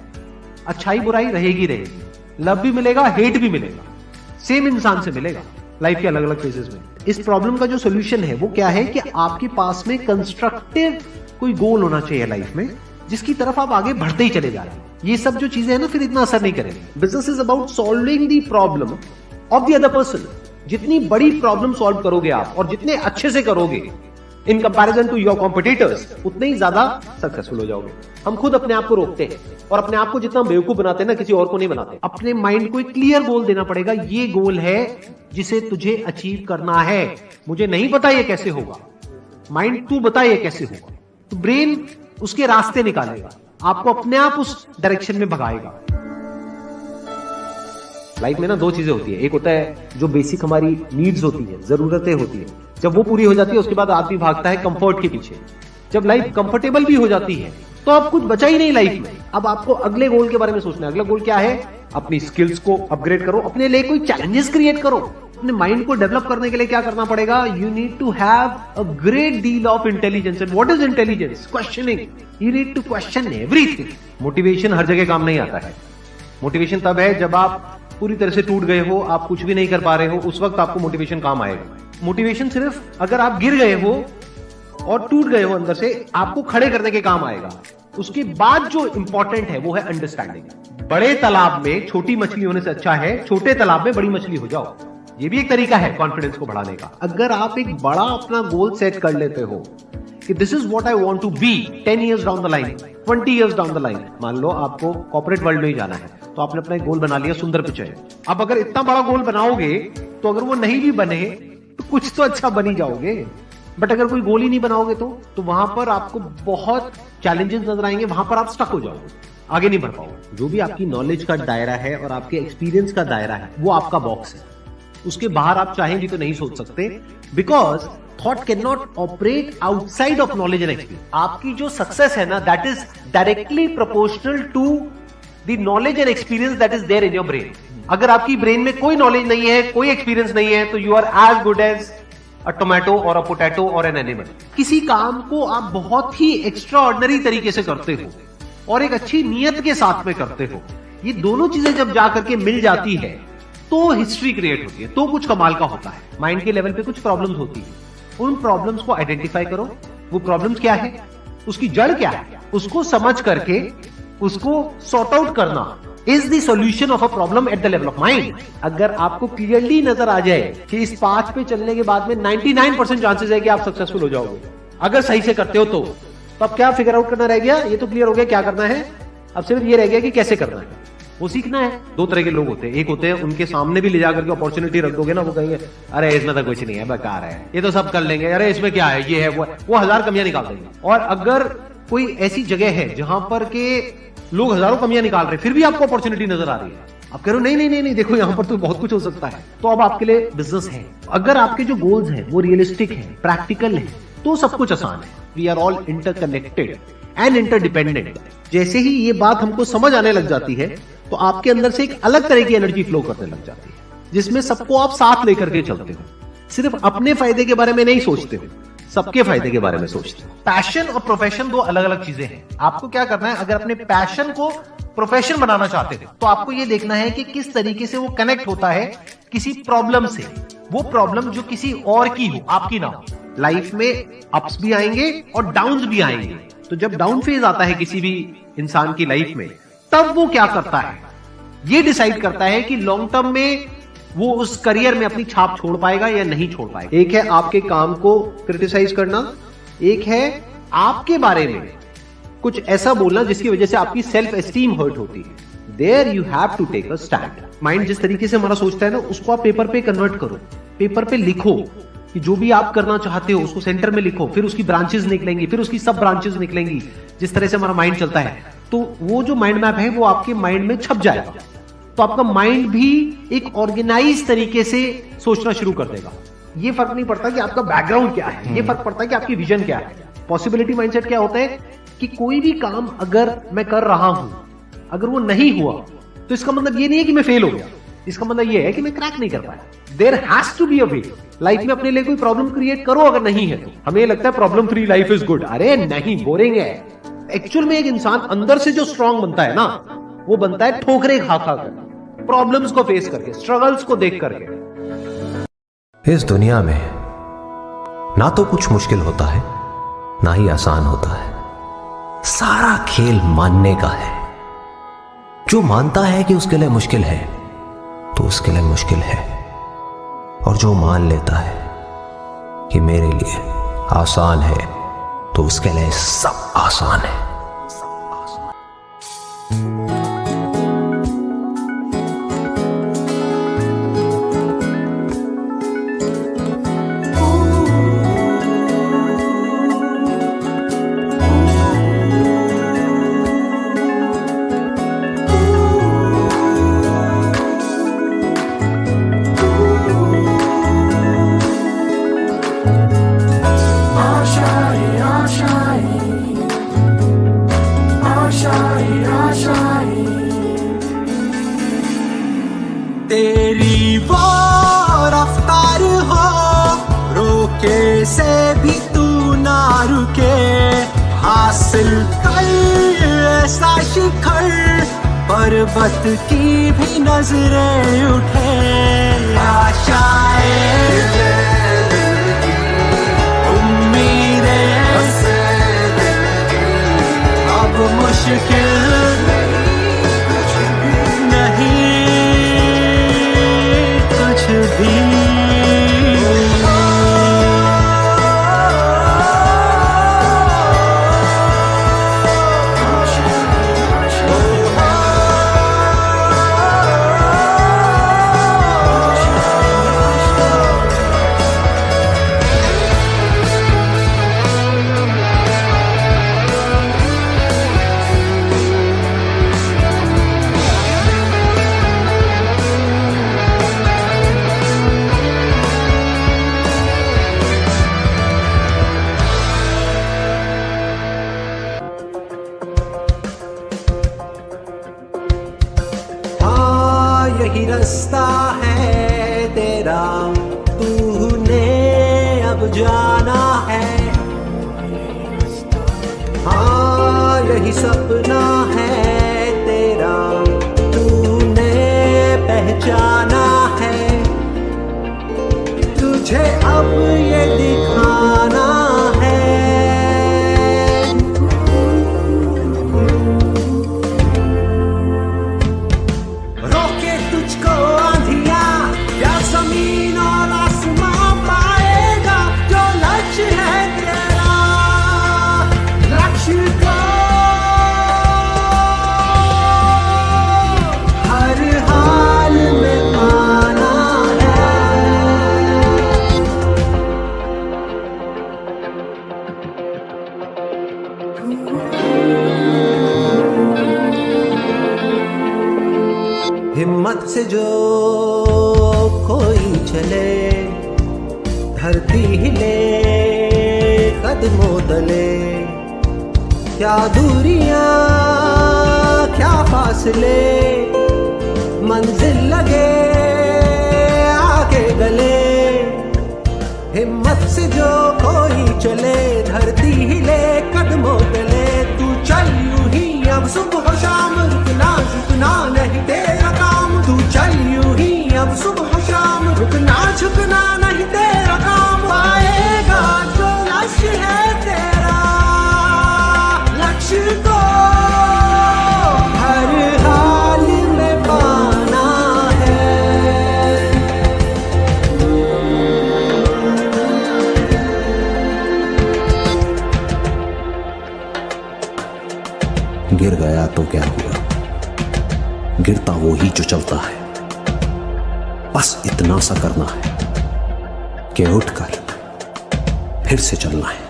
अच्छाई बुराई रहेगी रहेगी, लव भी मिलेगा, हेट भी मिलेगा, सेम इंसान से मिलेगा लाइफ के अलग अलग फेजेस में। इस प्रॉब्लम का जो सोल्यूशन है वो क्या है कि आपके पास में कंस्ट्रक्टिव कोई गोल होना चाहिए लाइफ में, जिसकी तरफ आप आगे बढ़ते ही चले जा रहे हैं। ये सब जो चीजें हैं ना फिर इतना असर नहीं करेंगी। Business is about solving the problem of the other person. जितनी बड़ी प्रॉब्लम सॉल्व करोगे आप और जितने अच्छे से करोगे in comparison to your competitors, उतने ही ज्यादा सक्सेसफुल हो जाओगे। हम खुद अपने आप को रोकते हैं और अपने आप को जितना बेवकूफ बनाते हैं ना, किसी और को नहीं बनाते। अपने माइंड को एक क्लियर गोल देना पड़ेगा, ये गोल है जिसे तुझे अचीव करना है। मुझे नहीं पता ये कैसे होगा, माइंड तू बता ये कैसे होगा। तो ब्रेन उसके रास्ते निकालेगा, आपको अपने आप उस डायरेक्शन में भगाएगा। लाइफ में ना 2 चीजें होती है, एक होता है जो बेसिक हमारी नीड्स होती है, जरूरतें होती है। जब वो पूरी हो जाती है उसके बाद आदमी भागता है कंफर्ट के पीछे। जब लाइफ कंफर्टेबल भी हो जाती है तो अब कुछ बचा ही नहीं लाइफ में। अब आपको अगले गोल के बारे में सोचना है। अगला गोल क्या है? अपनी स्किल्स को अपग्रेड करो, अपने लिए कोई चैलेंजेस क्रिएट करो। अपने माइंड को डेवलप करने के लिए क्या करना पड़ेगा? You need to have a great deal of intelligence. And what is intelligence? Questioning. You need to question everything. Motivation हर जगह काम नहीं आता है। मोटिवेशन तब है जब आप पूरी तरह से टूट गए हो, आप कुछ भी नहीं कर पा रहे हो, उस वक्त आपको मोटिवेशन काम आएगा। मोटिवेशन सिर्फ अगर आप गिर गए हो और टूट गए हो अंदर से, आपको खड़े करने के काम आएगा। उसके बाद जो इंपॉर्टेंट है वो है अंडरस्टैंडिंग। बड़े तालाब में छोटी मछली होने से अच्छा है छोटे तालाब में बड़ी मछली हो जाओ। ये भी एक तरीका है कॉन्फिडेंस को बढ़ाने का। अगर आप एक बड़ा अपना गोल सेट कर लेते हो कि this is what I want to be 10 years down the line, 20 years down the line. मान लो आपको कॉर्पोरेट वर्ल्ड में ही जाना है, तो आपने अपना एक गोल बना लिया, सुंदर पिचाई। अब अगर इतना बड़ा गोल बनाओगे तो अगर वो नहीं भी बने तो कुछ तो अच्छा बन ही जाओगे। बट अगर कोई गोल ही नहीं बनाओगे तो वहां पर आपको बहुत चैलेंजेस नजर आएंगे, वहां पर आप स्टक हो जाओगे, आगे नहीं बढ़ पाओगे। जो भी आपकी नॉलेज का दायरा है और आपके एक्सपीरियंस का दायरा है वो आपका बॉक्स है। उसके बाहर आप चाहें भी तो नहीं सोच सकते, because thought can not operate outside of knowledge and experience. आपकी जो सक्सेस है ना, that is directly proportional to the knowledge and experience that is there in your brain. अगर आपकी ब्रेन में कोई नॉलेज नहीं है, कोई एक्सपीरियंस नहीं है, तो you are as good as a tomato और अ पोटैटो और एन एनिमल। किसी काम को आप बहुत ही एक्स्ट्रा ऑर्डिनरी तरीके से करते हो और एक अच्छी नीयत के साथ में करते हो, ये दोनों चीजें जब जाकर के मिल जाती है तो हिस्ट्री क्रिएट होती है, तो कुछ कमाल का होता है। माइंड के लेवल पे कुछ प्रॉब्लम्स होती है, उन प्रॉब्लम्स को आइडेंटिफाई करो। वो प्रॉब्लम्स क्या है, उसकी जड़ क्या है, उसको समझ करके उसको सॉर्ट आउट करना is the solution of a problem at the level of mind. अगर आपको क्लियरली नजर आ जाए कि इस पाथ पे चलने के बाद में 99% चांसेस है कि आप सक्सेसफुल हो जाओगे अगर सही से करते हो, तो अब क्या फिगर आउट करना रह गया? ये तो क्लियर हो गया क्या करना है, अब सिर्फ ये रह गया कि कैसे करना है, वो सीखना है। दो तरह के लोग होते हैं, एक होते हैं उनके सामने भी ले जाकर के अपॉर्चुनिटी रख दोगे ना, वो कहेंगे अरे इसमें तो कुछ नहीं है, बेकार है, ये तो सब कर लेंगे, अरे इसमें क्या है, ये है वो 1000 कमियां निकाल देंगे। और अगर कोई ऐसी जगह है जहां पर के लोग हजारों कमियां निकाल रहे, फिर भी आपको अपॉर्चुनिटी नजर आ रही है, आप कह रहे हो नहीं नहीं नहीं नहीं देखो यहाँ पर तो बहुत कुछ हो सकता है, तो अब आपके लिए बिजनेस है। अगर आपके जो गोल्स हैं वो रियलिस्टिक है, प्रैक्टिकल है, तो सब कुछ आसान है। We are all interconnected and interdependent. जैसे ही ये बात हमको समझ आने लग जाती है तो आपके अंदर से एक अलग तरह की एनर्जी फ्लो करने लग जाती है, जिसमें सबको आप साथ लेकर के चलते हो। सिर्फ अपने फायदे के बारे में नहीं सोचते हो, सबके फायदे के बारे में सोचते हो। पैशन और प्रोफेशन दो अलग अलग चीजें हैं। आपको क्या करना है, अगर अपने पैशन को प्रोफेशन बनाना चाहते हो तो आपको ये देखना है कि किस तरीके से वो कनेक्ट होता है किसी प्रॉब्लम से। वो प्रॉब्लम जो किसी और की हो, आपकी ना हो। लाइफ में अप्स भी आएंगे और डाउन्स भी आएंगे। तो जब डाउन फेज आता है किसी भी इंसान की लाइफ में, तब वो क्या करता है, ये डिसाइड करता है कि लॉन्ग टर्म में वो उस करियर में अपनी छाप छोड़ पाएगा या नहीं छोड़ पाएगा। एक है आपके काम को क्रिटिसाइज करना, एक है आपके बारे में कुछ ऐसा बोलना जिसकी वजह से आपकी सेल्फ एस्टीम हर्ट होती है। There you have to take a stand. Mind जिस तरीके से हमारा सोचता है ना, उसको आप पेपर पे कन्वर्ट करो, पेपर पे लिखो कि जो भी आप करना चाहते हो उसको सेंटर में लिखो, फिर उसकी ब्रांचेस निकलेंगी, फिर उसकी सब ब्रांचेस निकलेंगी। जिस तरह से हमारा माइंड चलता है, तो वो जो माइंड मैप है वो आपके माइंड में छप जाएगा, तो आपका माइंड भी एक ऑर्गेनाइज तरीके से सोचना शुरू कर देगा। ये फर्क नहीं पड़ता कि आपका बैकग्राउंड क्या है, ये फर्क पड़ता है कि आपकी विजन क्या है। पॉसिबिलिटी माइंडसेट क्या होता है कि कोई भी काम अगर मैं कर रहा हूं, अगर वो नहीं हुआ तो इसका मतलब ये नहीं है कि मैं फेल हो गया, इसका मतलब ये है कि मैं क्रैक नहीं कर पाया। There has to be a way. Life में अपने लिए कोई प्रॉब्लम क्रिएट करो, अगर नहीं है तो। हमें लगता है problem free life is good, अरे नहीं, बोरिंग है। एक्चुअल में एक इंसान अंदर से जो स्ट्रांग बनता है ना, वो बनता है ठोकरे खा खा कर, प्रॉब्लम्स को फेस करके, स्ट्रगल्स को देख करके। इस दुनिया में ना तो कुछ मुश्किल होता है ना ही आसान होता है, सारा खेल मानने का है। जो मानता है कि उसके लिए मुश्किल है तो उसके लिए मुश्किल है, और जो मान लेता है कि मेरे लिए आसान है तो उसके लिए सब आसान है। तेरी वो रफ्तार हो, रोके से भी तू ना रुके, हासिल कर ऐसा शिखर, पर्वत की भी नजरें उठे। आशाएं, उम्मीदें, अब मुश्किल नहीं कुछ भी। यही रास्ता है तेरा, तूने अब जाना है। हाँ यही सपना है तेरा, तूने पहचाना है। तुझे अब ये दिखाना है। रोके तुझको आंधिया या जमीन और आसमां पाएगा, जो लक्ष्य है तेरा, लक्ष्य को हर हाल में पाना हिम्मत से जो कोई चले, धरती हिले कदमों तले। क्या दूरियां क्या फासले, मंजिल लगे आगे गले। हिम्मत से जो कोई चले, धरती हिले कदमों तले। तू चल यूं ही अब सुबह शाम, रुकना नहीं तेरा काम। तू चल यूं ही अब सुबह शाम, रुकना झुकना नहीं तेरा काम। पाएगा जो लक्ष्य है तेरा, लक्ष्य को हर हाल में पाना है। गिर गया तो क्या हुआ, गिरता वो ही जो चलता है। बस इतना सा करना है कि उठकर फिर से चलना है।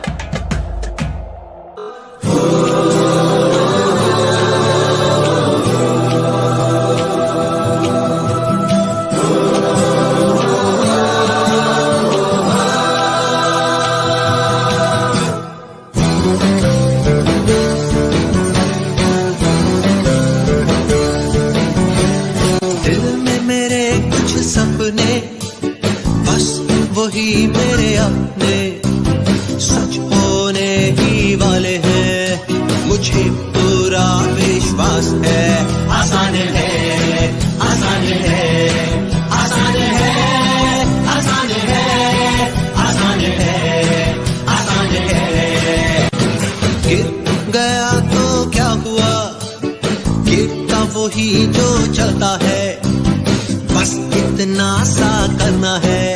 सपने बस वही मेरे अपने, सच होने ही वाले हैं, मुझे पूरा विश्वास है। आसान है, आसान है, आसान है, आसान है, आसान है, आसान है। गिर गया तो क्या हुआ, गिरता वही जो चलता है। बस इतना सा करना है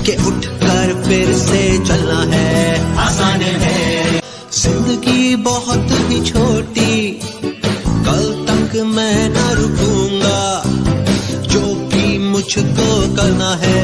कि उठकर फिर से चलना है। आसान है, जिंदगी बहुत ही छोटी, कल तक मैं न रुकूंगा, जो भी मुझको करना है